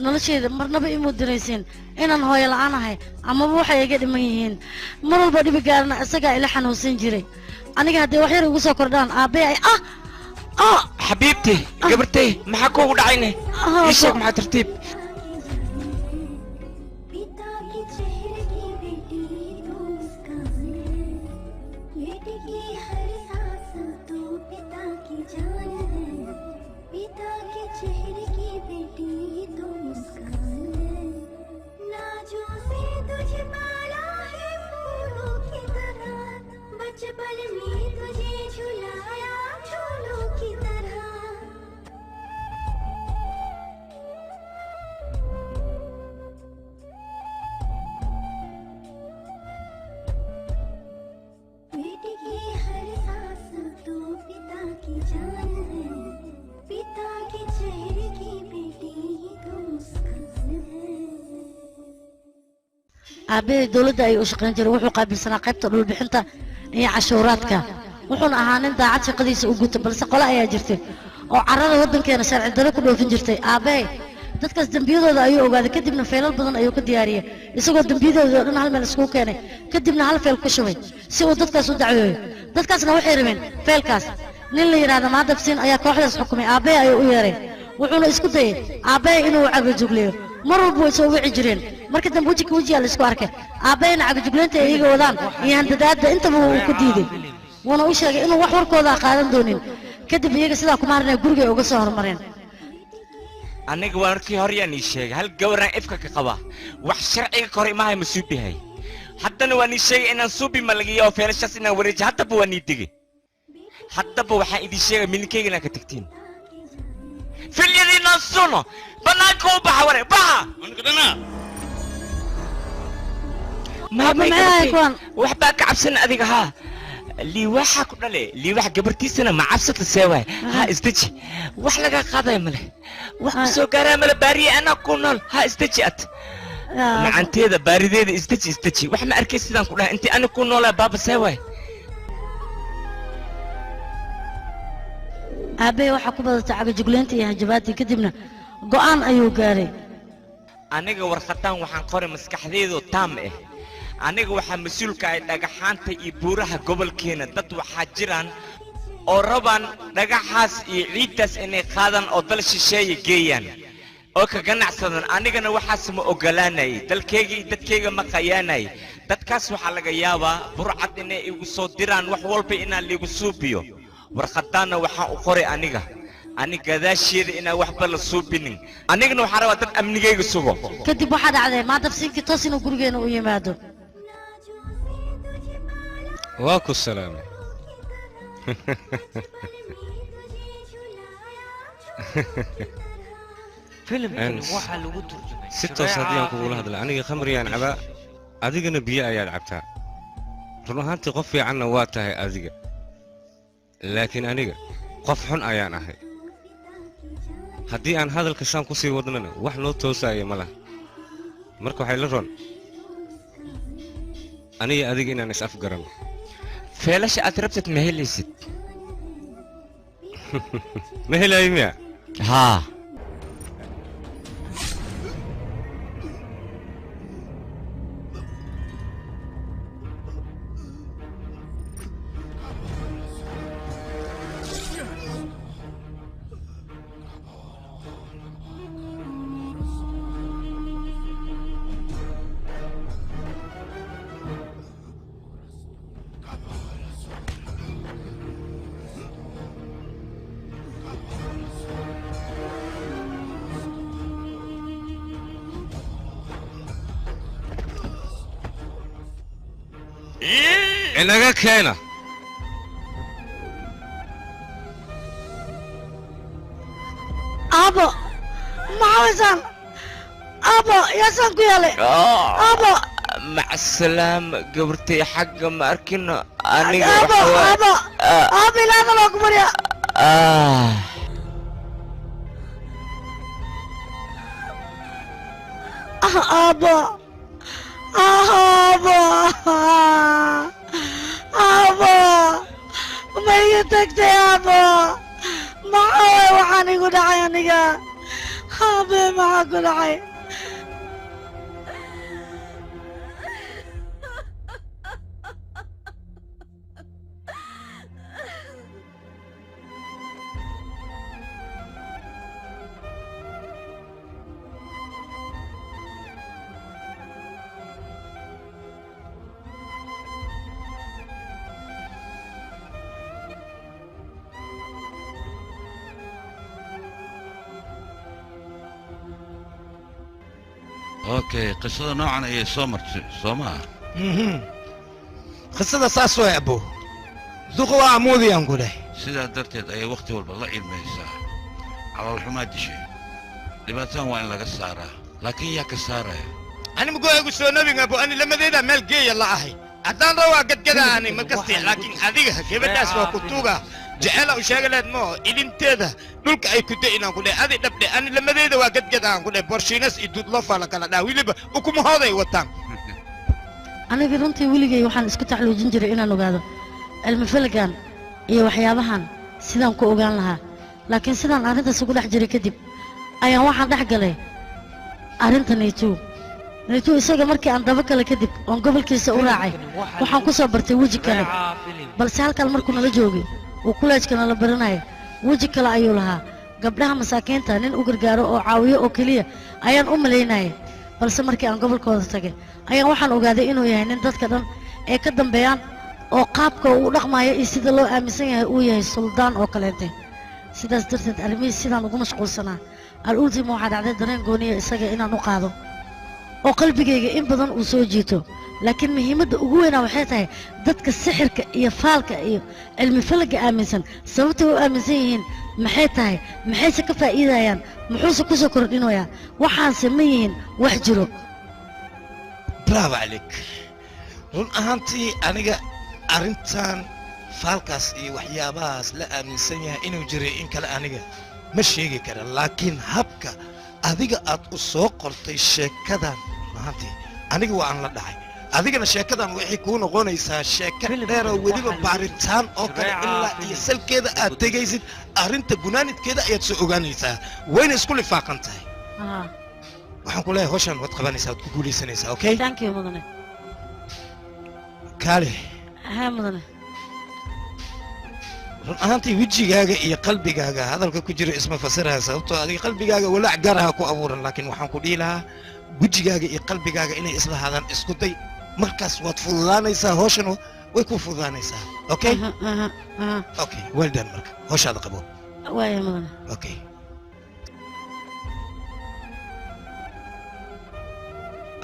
nolosheeda marnaba ii muudinaysiin inaan hooyo la'aan ahay amaba waxay iga dhiman yihiin mar walba dhibi gaarana isagaa ila xanuunsan jiray aniga haddii wax yar igu soo kordhaan aabbahay حبيبتي قبرتي محاكو ودعيني ايشك مع ترتيب aabbahay dawladda ayuu u shaqayn jiray wuxuu qaabilsanaa qaybta dhulbixinta iyo cashuuraadka wuxuuna ahaa nin daacad shaqadiisa u guta balse qole ayaa jirtay oo carrada waddankeena sharci darro ku dhoofin jirtay aabbahay dadkaas dembiyadooda ayuu ogaaday kadibna feelal badan ayuu ka diyaariyey isagoo dembiyadooda oo dhan hal meel iskugu keenay kadibna hal feel ku shubay si uu dadkaas u dacweeyo dadkaasna waxay rabeen feelkaas nin la yidhaahda maadabsiin ayaa kooxdaas xukumay aabbahay ayuu u yeeray wuxuuna isku dayay aabbahay inuu cagajugleeyo mar walba way soo wici jireen marka dambe wejiga wejigaa la isku arkay aabbahayna cagajugleynta ay iyaga wadaan iyo handadaadda intaba wuu ku diiday wuuna u sheegay inuu wax warkooda qaadan doonin kadib iyaga sidaa kuma harnay gurigay uga soo hormareen aniga warkii hore yaan ii sheegay hal gabaraan ifka ka qaba wax sharciga ka hor imahay ma suubihay haddana waan ii sheegay inaan suubi malagiyo oo feelashaas inaan wareeji haddaba waan ii digay haddaba waxaan idin sheegay milinkeyga inaan ka tagtiin filyadiinaan suno banaanka u baxa ware baxa waxbaa ka cabsan adiga haa liiwaxa ku dhale liiwax gabartiisana ma cabsata seewaay ha isdeji wax laga qaadaya male wax ku soo gaaraa male baariye anaa ku nool ha isdeji ad macanteeda baarideeda istaji wax ma arkay sidaan ku dhahay intii ani ku noolaa baaba seeway aabbe waxa ku badatay cagajugleynta iyo hajabaadii kadibna go'aan ayuu gaaray aniga warqadan waxaan qoray maskaxdeedu taam ah aniga waxaa mas'uulka ay dhagaxaanta iyo buuraha gobolkeena dad waxaa jiraan oo rabaan dhagaxaas iyo ciidaas inay qaadaan oo dal shisheeye geeyaan oo ka ganacsadan anigana waxaas ma ogolaanay dalkayga iyo dadkayga ma qayaanay dadkaas waxaa laga yaabaa burcad inay igu soo diraan wax walba inaan liigu suubiyo warqadaana waxaan u qoray aniga gadaasheeda inaan waxba la suubinin anigana waxaan rabaa dad amnigayga sugo kadib waxaa dhacday maadabsiinkii toos inuu gurigeena u yimaado waa ku salaamay filimkan waxaa lagu turjumay si toos haddii aan kugula hadla aniga khamriyaan cabaa adigana biyo ayaad cabtaa run ahaantii qof fiicanna waa tahay adiga laakiin aniga qof xun ayaan ahay haddii aan hadalka saan ku sii wadnana wax noo toosaaya ma laha marka waxay la ron aniga adiga inaan is afgaranno feelasha aad rabtid ma helaysid ma helayo miya haa inaga keena abo maxaweysaan abo yaasaan ku yeelay abo macsalaam gabartay xagga ma arkino aniga abo ilaada loogu marya abo ma iga tagtay abo maxaa waxaan igu dhacay aniga abe maxaa ku dhacay اوكي قصة نوعا هي سومر سوما قصة ساس يا ابو ذوقوا عمودي انقوله سيدا درتيد اي وقت والله الميسا على الحماد شيء لباتان وين لقى السارة لكن يا كسارة انا مقول اقول سو نبي ابو انا لما ذيدا مال جاي الله اهي عدان روا قد كذا انا ما قصدي لكن هذيك كيف الناس وكتوغا جعل وشغلت مو إلينتدا دولك أي كده إنا نقول هذه دبل أنا لما ذي ده وقت كده نقول برشينس يدود لفا لك لا ويلي وكم هذا يوتام أنا قرنتي ولي وحن اسكت على جنجر إنا نقاده المفلقان إيه وحيابهن سيدان كو أوغان لها لكن سيدان أرنتا سقول أحجري كدب أيا واحد أحقلي أرنتا نيتو إساقا مركي أن دبك لكدب وان قبل كيسا أراعي وحن كو صبرتي وجي كالي بل سهالك المركو نلجوغي وكلاشكنا la baranayo waji kale ayuu lahaa gabdhaha masaakiinta nin u gargaaro oo caawiyo oo kaliya ayaan u maleynayay balse markii aan gobolkooda tagay ayaan waxaan ogaaday inuu yahay nin dadka dhan ee ka dambeeyaan oo qaabka uu dhaqmayo iyo sida loo aaminsan yahay uu yahay suldaan oo kaleete sidaas darteed arrimihiis sidaan ugu mashquulsanaa al-ultimo waxaa dhacday dareen gooniya isaga inaan u qaado oo qalbigayga in badan uu soo jiito laakiin muhiimadda ugu weynaa waxay tahay dadka sixirka iyo faalka iyo cilmi falaga aaminsan sababta u aaminsan yihiin maxay tahay maxayse ka faa'iidayaan muxuuse ku soo kordhinayaa waxaanse ma yihiin wax jiro bravo عليك run ahaantii aniga arrintan faalkaas iyo waxyaabahaas la aaminsan yahay inuu jiray in kale aniga ma sheegi kara laakiin habka adiga aad u soo qortay sheekadan ahaantii aniga waa aan la dhacay adigana sheekadan waxay kuu noqonaysaa sheeko dheer oo weliba baaritaan oo kale ilaa iyo salkeeda aad tegaysid arrinta gunaanidkeeda ayaad soo ogaanaysaa wayna isku lifaaqan tahay waxaan ku leeyahay hawshan waad qabanaysaa waad ku guulaysanaysaa okay thank you mudane kaale haa mudane run ahaantii wejigaaga iyo qalbigaaga hadalka ku jira isma fasiraya sababtoo adiga qalbigaaga walaac gaaraha ku abuuran laakiin waxaan ku dhihi lahaa wejigaaga iyo qalbigaaga inay islahaadaan isku day markaas waad fududaanaysaa hawshan way ku fududaanaysaa okay okay well done marka hawshaada qabo waaya mudane okay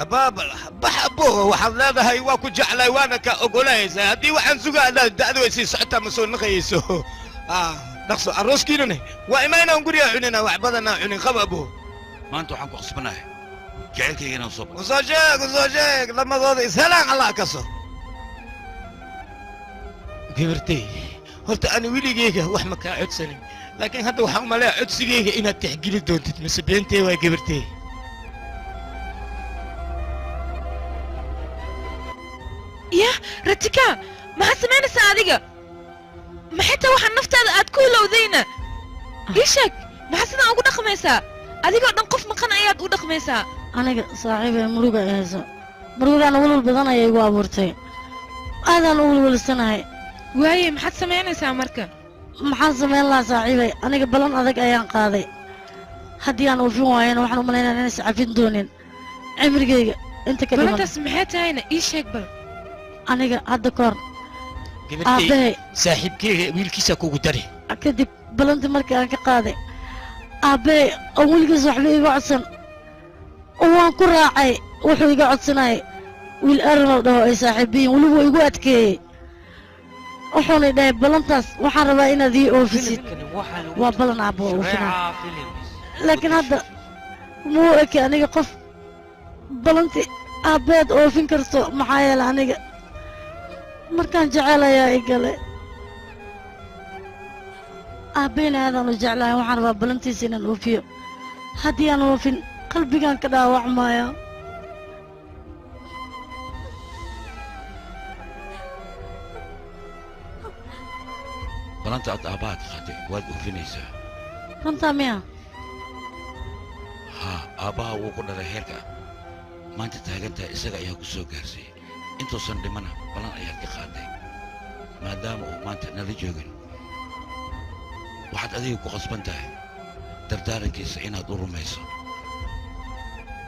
abaabal bax abo waxaad leedahay waa ku jeclay waana ka ogolaysaa haddii waxaan sugaanaa da'du ay sii socotaa ma soo naqayayso dhaqso arooskiinane waa imaynaan guriga cunina wax badanaa cunin qab abo maanta waxaan ku qasbanahay jacaylkayga inaan soo usoo sheeg lamadooda ishelaan allah kaso gabartay horta ani weligeyga wax ma kaa codsanin laakiin hadda waxaan umaleeya codsigeyga inaad tixgeli doontid mise beentee waa gabartay يا رتكا ما سمعنا سعادقة ما حتى واحد نفط هذا كله وذينا إيشك ما حسنا أقول خميسة أديك أنا نقف مكان أياد أقول خميسة أنا صاحبي مروقة يا زو مروقة أنا أقول البضانة يا جوا بورتي هذا أنا أقول السنة هاي وهي ما حد سمعنا سامركا ما حد سمعنا صاحبي أنا قبلنا هذاك أيام قاضي هدي أنا وفي وين وإحنا ملينا ناس عارفين دونين عمري أنت كده بلنت سمعتها هنا إيشك بل aniga hadda koor gabartay saaxiibkeyga wiilkiisa kugu dari kadib balanti markii aan ka qaaday aabbee oo weligiis waxba iga codsan waan ku raacay wuxuu iga codsanayay wiil arnow dhaho ay saaxiibiyiin weliba igu adkeeyey wuxuuna dhahay balantaas waxaan rabaa inaad ii oofisid waa balan aabbo oofina laakiin hadda muu eke aniga qof balanti aabbeed oofin karto maxaa yeele aniga markaan jecelayaa i gale aabbeyna aadaan u jeclahay waxaan rabaa balantiisa inaan oofiyo haddii aan oofin qalbigaan ka dhaawacmaya balanta aad aabbaha ka qaaday waad oofinaysaa runtaa miya haa aabbaha wuu ku dhalay heerka maanta taagantahay isaga ayaa ku soo gaarsiiyey intuusan dhimana balan ayaad ka qaaday maadaama uu maanta nala joogin waxaad adiga ku qasban tahay dardaarankiisa inaad u rumayso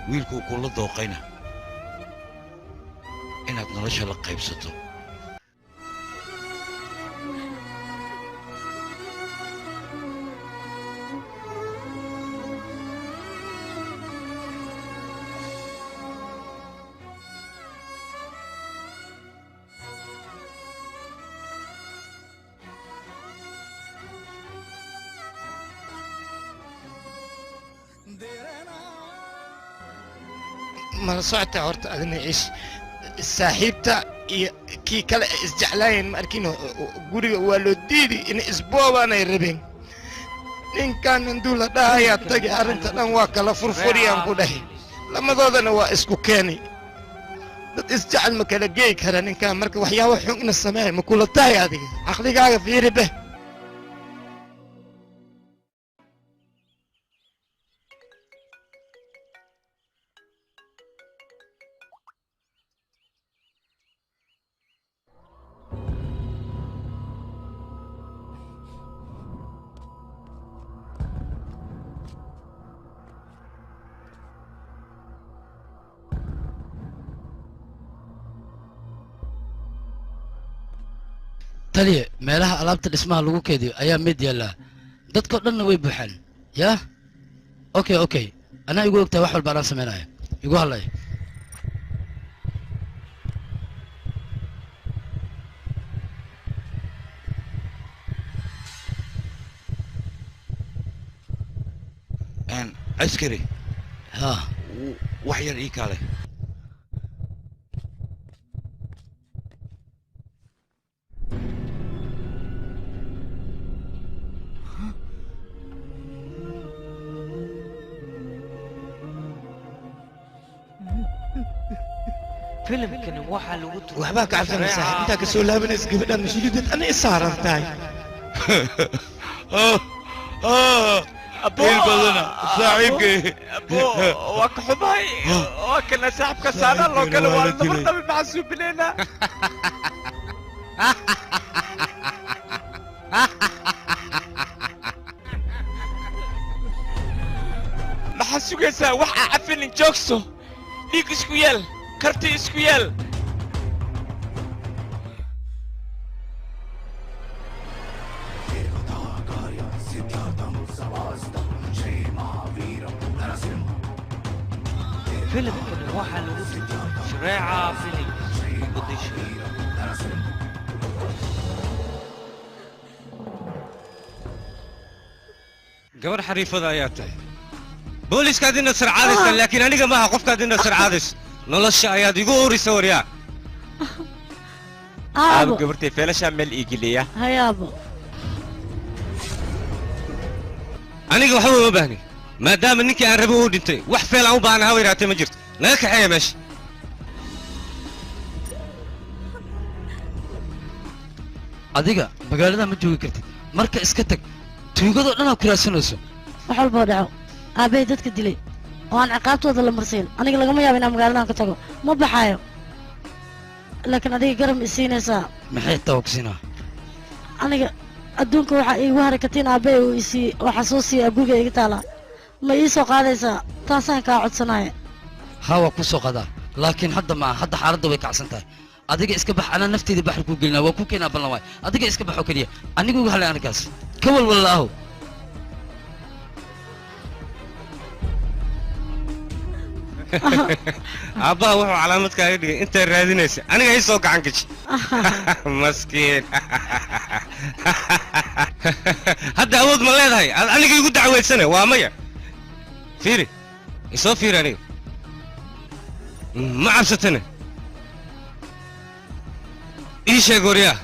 wiilkuu kula dooqayna inaad nolosha la qaybsato mala socota horta adina ish saaxiibta iyo kii kale isjeclaayeen ma arkin guriga waa loo diidi in isboobaanay rabeen ninkan induu la dhahayaa tagi arrinta dhan waa kala furfuriyaan ku dhahay lamadoodana waa isku keeni dad isjecel ma kala geey kara ninkan marka waxyaabo xugna sameey ma kula tahay adiga caqligaaga fiiri beh taliye meelaha alaabta dhismaha lagu keediyo ayaa mid yaallaa dadkao dhanna way buuxaan yaa okay anaa igu ogtahay wax walba anaan samaynaya igu hadlay askari haa wax yar ii kaale filimkani waxaa lagu waxbaa ka cabsanay saaxiib intaa ka soo laabanaysa gabadhaan mas-uuliyaddeed ana isaaran tahay il badana saaxiibkay waa ka xumahay waa kana saaxibka saana loo kala waa dabardaba maxasuubinayna maxaa sugaysaa wax aa cafinin joogso dhiig isku yeel karti isku yeel filimkani waxaa lagu turjumay shareeca films muqdisho gabar xariifada ayaa tahay booliiskaad inaad sarcaadaysa laakiin aniga maaha qofkaad inaad sarcaadayso nolosha ayaad igu urisa waryaa aabo gabartay feelashaa meel iigiliya hayaabo aniga waxba uma baahni maadaama ninkii aan rabo uu dhintay wax feel aan u baahna hawa yaraatee ma jirto naga kaxeeya meesha adiga magaalada ma joogi kartid marka iska tag tuugadoo dhan aad ku raadsanayso wax walboo dhaco aabbahay dadka dilay oo aan ciqaabtooda la marsiin aniga lagama yaabo inaan magaaladan ka tago ma baxaayo laakiin adiga garab i siinaysaa maxay tawagsinaa aniga adduunka waxaa iigu harakatiin aabbahay uu isii oo xasuusiya guriga iga taalaa ma ii soo qaadaysaa taasaan kaa codsanaya haa waa kuu soo qadaa laakiin hadda maaha hadda xaaladda way kacsan tahay adiga iska bax anaa nafteeda baxri kuu gelinaa waa kuu keenaa ballan waay adiga iska bax oo keliya aniga uga halay arrinkaas ka walwallaahow aabbaha wuxuu calaamad kaaga dhigay intaad raadinaysa aniga ii soo gacan gaji maskiin hadda awood ma leedahay aad aniga igu dacweedsane waa maya fiiri isoo fiiri aniga ma cabsatane ii sheeg waryaa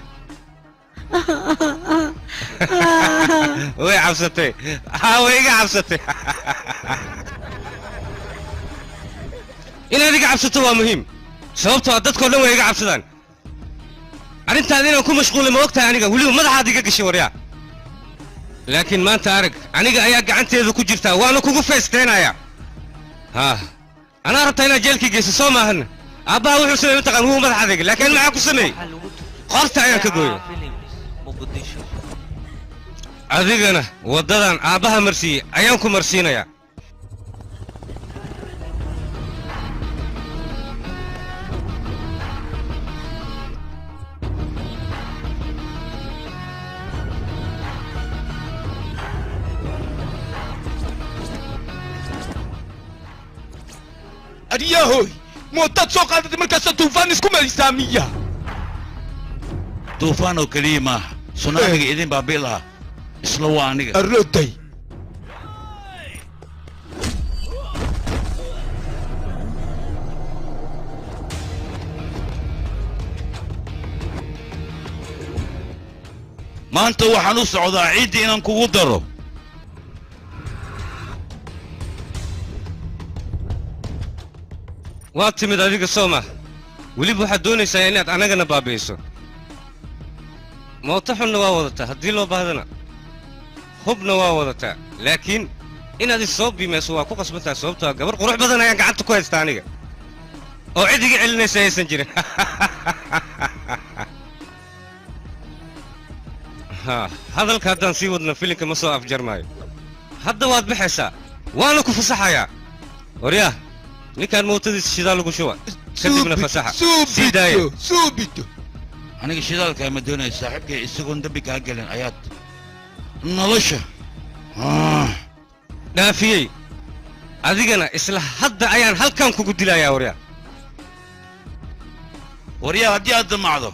way cabsatay haa way iga cabsatay inaad iga cabsato waa muhiim sababtoo ah dadkoo dhan way iga cabsadaan arrintaada inaan ku mashquulay ma og tahay aniga weliba madaxaad iga gashay waryaa laakiin maanta arag aniga ayaa gacanteeda ku jirtaa waana kugu feesteenayaa haa anaa rabtaa inaad jeelkii geyso soo maahana aabbaha wuxuu sameeyey mataqaan wuu madax adayga laakiin maxaa ku sameeyey qorta ayaan ka gooyey adigana waddadan aabbaha marsiiyey ayaan ku marsiinayaa aryahoy mootaad soo qaadatay markaasa tuufaan isku marisaa miya duufaan oo keliya maaha sunaamiga idin baabii lahaa isla waa aniga arroday maanta waxaan u socdaa ciiddii inaan kugu daro waad timid adiga soo mah weliba waxaad doonaysaa inaad annagana baabi'iso mooto xunna waa wadataa haddii loo baahdana hubna waa wadataa laakiin inaad is soo biimayso waa ku qasbantaha sababtoo ah gabar qurux badan ayaan gacanta ku haystaa aniga oo cid iga celinaysa aysan jirin hadalka haddaan sii wadno filinka ma soo afjarmaayo hadda waad baxaysaa waana ku fasaxayaa waryaah ninkaan mootadiisa shidaal lagu shuba kadibna fasaxa sii daaya suubito aniga shidaalkaa ma doonaya saaxiibkay isagoon dembi kaa gelin ayaad nolosha dhaafiyey adigana isla hadda ayaan halkan kugu dilayaa waryaa waryaa haddii aad damacdo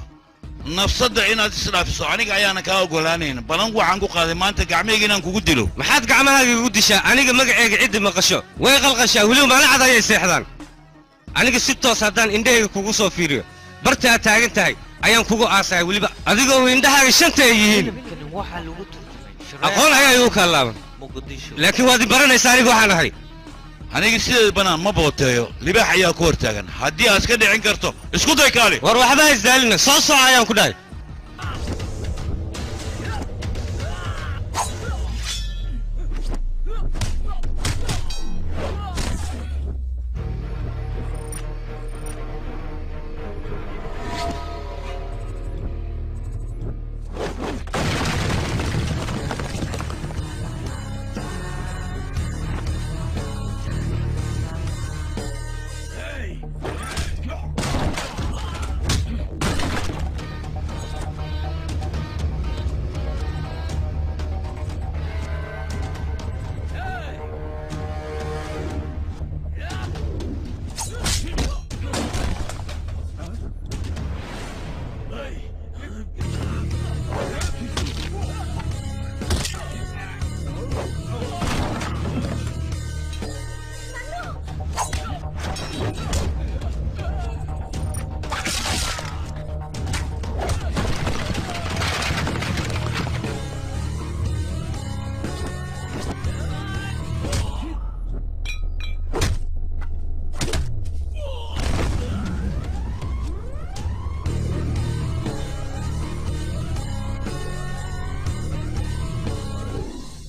nafsadda inaad isdhaafiso aniga ayaana kaa oggolaanayn balan waxaan ku qaaday maanta gacmahayga inaan kugu dilo maxaad gacmahaaga igu dishaa aniga magaceyga ciddi maqasho way qalqashaa weliba maalacad ayay seexdaan aniga si toos haddaan indhahayga kugu soo fiiriyo barta aad taagan tahay ayaan kugu aasahay weliba adigoo indhahaaga shanta ay yihiin aqoon ayaa igu kaalaaban laakiin waad i baranaysaa aniga waxaan ahay aniga sideeda banaan ma booteeyo libaax ayaa ku hortaagan haddii aad iska dhicin karto isku day kaali war waxba isdaalina soo soco ayaan ku dhahay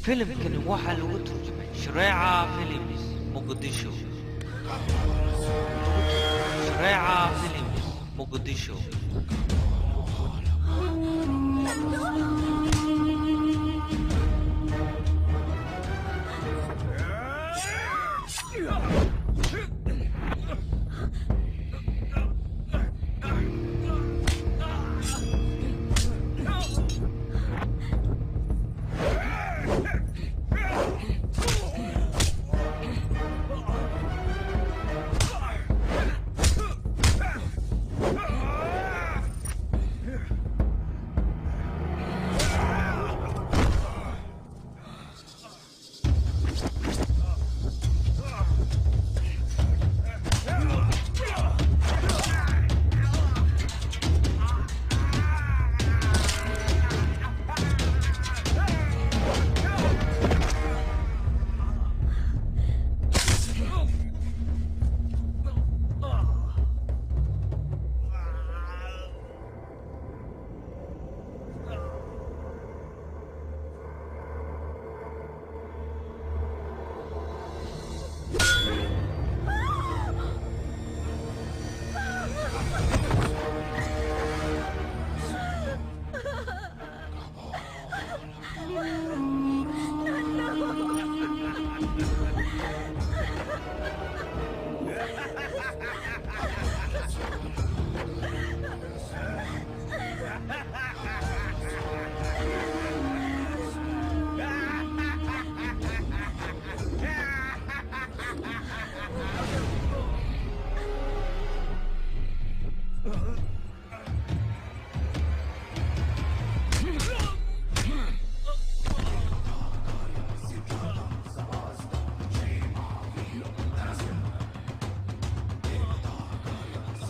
فيلم waxaa lagu turjumay Shareeca Films Muqdisho Shareeca Films Muqdisho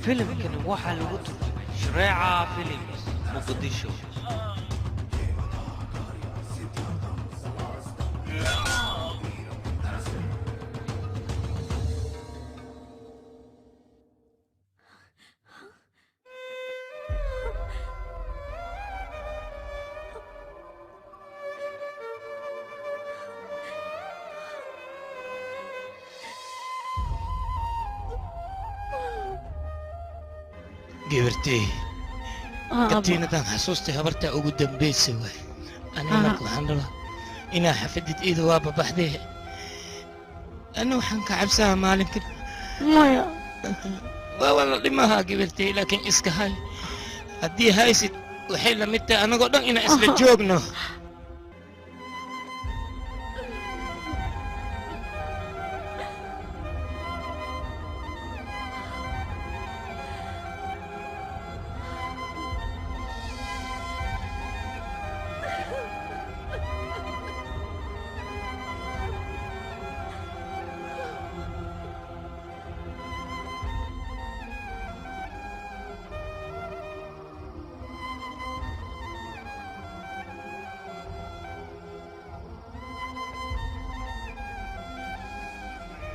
فيلم waxaa lagu turjumay Shareeca Films Muqdisho gabartay katiinadan xasuustay habartaa ugu dambaysa waay aniga marka waxaan rabaa inaa xafadid iida waa babaxdee ana waxaan ka cabsaha maalinkan maya waa wala dhimahaa gabartay laakiin iska hay haddii haysid waxay la mid tahay annagoo dhan inaan isla joogno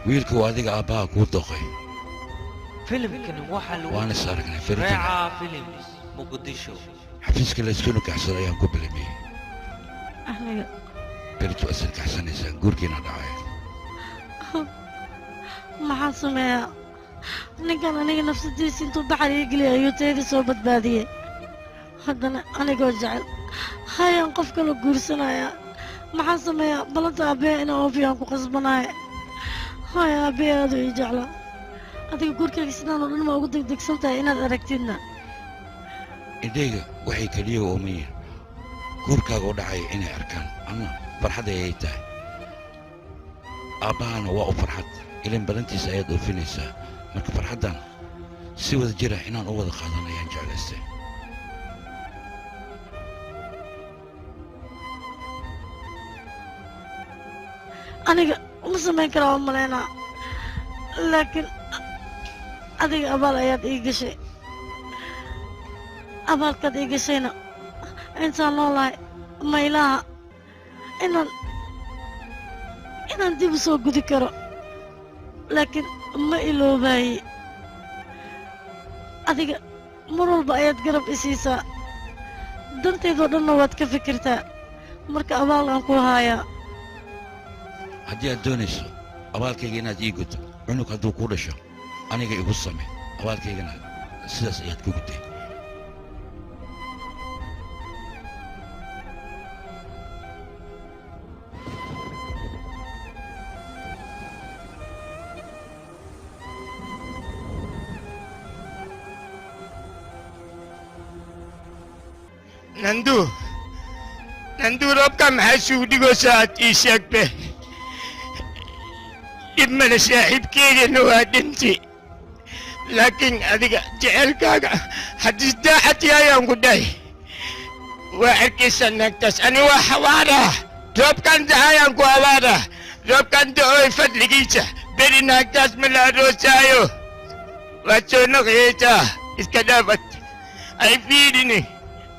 wiilka waa adiga aabbaha kuu doqay filimkani waxaa lagu waana is aragnay faritan shareeca films muqdisho xafiiska la isku nikaxsada ayaan ku bilamiyey aniga berito aad nikaxsanaysaan guurkiina dhacay maxaan sameeyaa ninkan aniga nafsadiisa intuu baxar ii geliyay ayuu tayada soo badbaadiyey haddana anigoo jecel hayaan qof kala guursanayaa maxaan sameeyaa balanta aabbeya inaan oofiyaan ku qasbanaaye haya aabbeya aaduu ii jeclaa adiga guurkayga sidaan oo dhan ma ugu degdegsan tahay inaad aragtidna indhayga waxay keliya oomayiin guurkaaga u dhacaya inay arkaan ama farxad ayay tahay aabbahana waa u farxad ilan balantiisa ayaad oofinaysaa marka farxaddan si wada jira inaan u wada qaadan ayaan jeclaystay aniga uma samayn karaa u malaynaa laakiin adiga abaal ayaad ii gashay abaalkaad ii gashayna intaan noolahay maylaha inaan dib u soo gudi karo laakiin ma iloobaye adiga mar walba ayaad garab i siisaa dantaydoo dhanna waad ka fikirtaa marka abaal aan ku haayaa haddii aad doonayso abaalkayga inaad ii guddo cunug hadduu kuu dhasho aniga igu samay abaalkaygana sidaas ayaad ku gudday nandu roobka maxaa sugu dhigoosaa aad ii sheegbe dhib male saaxiibkeygana waa dhinti laakiin adiga jecelkaaga haddii daacad yaayaan ku dhahay waa arkaysaa naagtaas ani waa xawaaraa roobkan dahayaan ku hawaaraa roobkan da'ooy fadligiisa beri naagtaas ma la aroosaayo waad soo noqyaysaa iska dhaafad ay fiidhini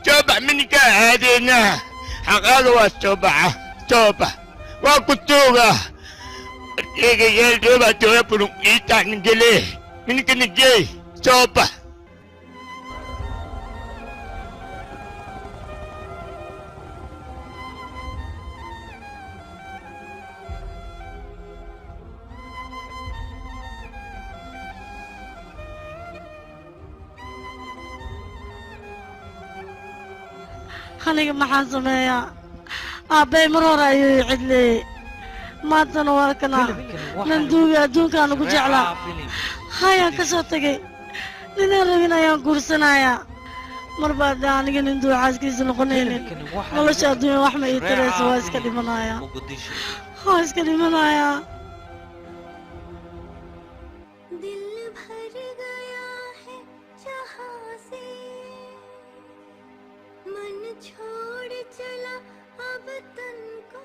toobax mininkaa aadeenaa xaqaaga waa toobaxa toobax waa ku tuugaa warkeyga yeel roobaa tooya pulung iitaaningele minikanigey toobax aniga maxaan sameeyaa aabbay mar hore ayuu ii cidleeyey maantana waa kanaa nanduuga adduunkaan ugu jeclaa hayaan ka soo tegey ninaan rabin ayaan guursanayaa mar baad dee aniga ninduu xaaskiisa noqonaynin nolosha adduunya wax ma ii taraysa waa iska dhimanayaa waa iska dhimanayaa छोड़ चला अब तन को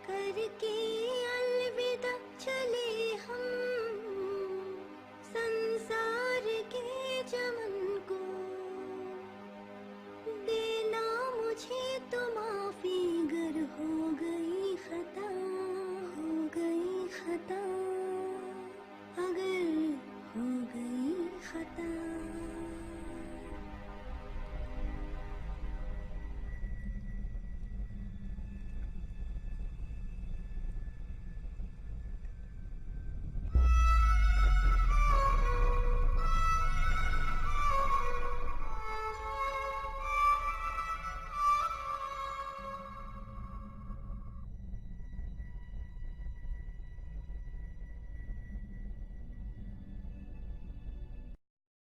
करके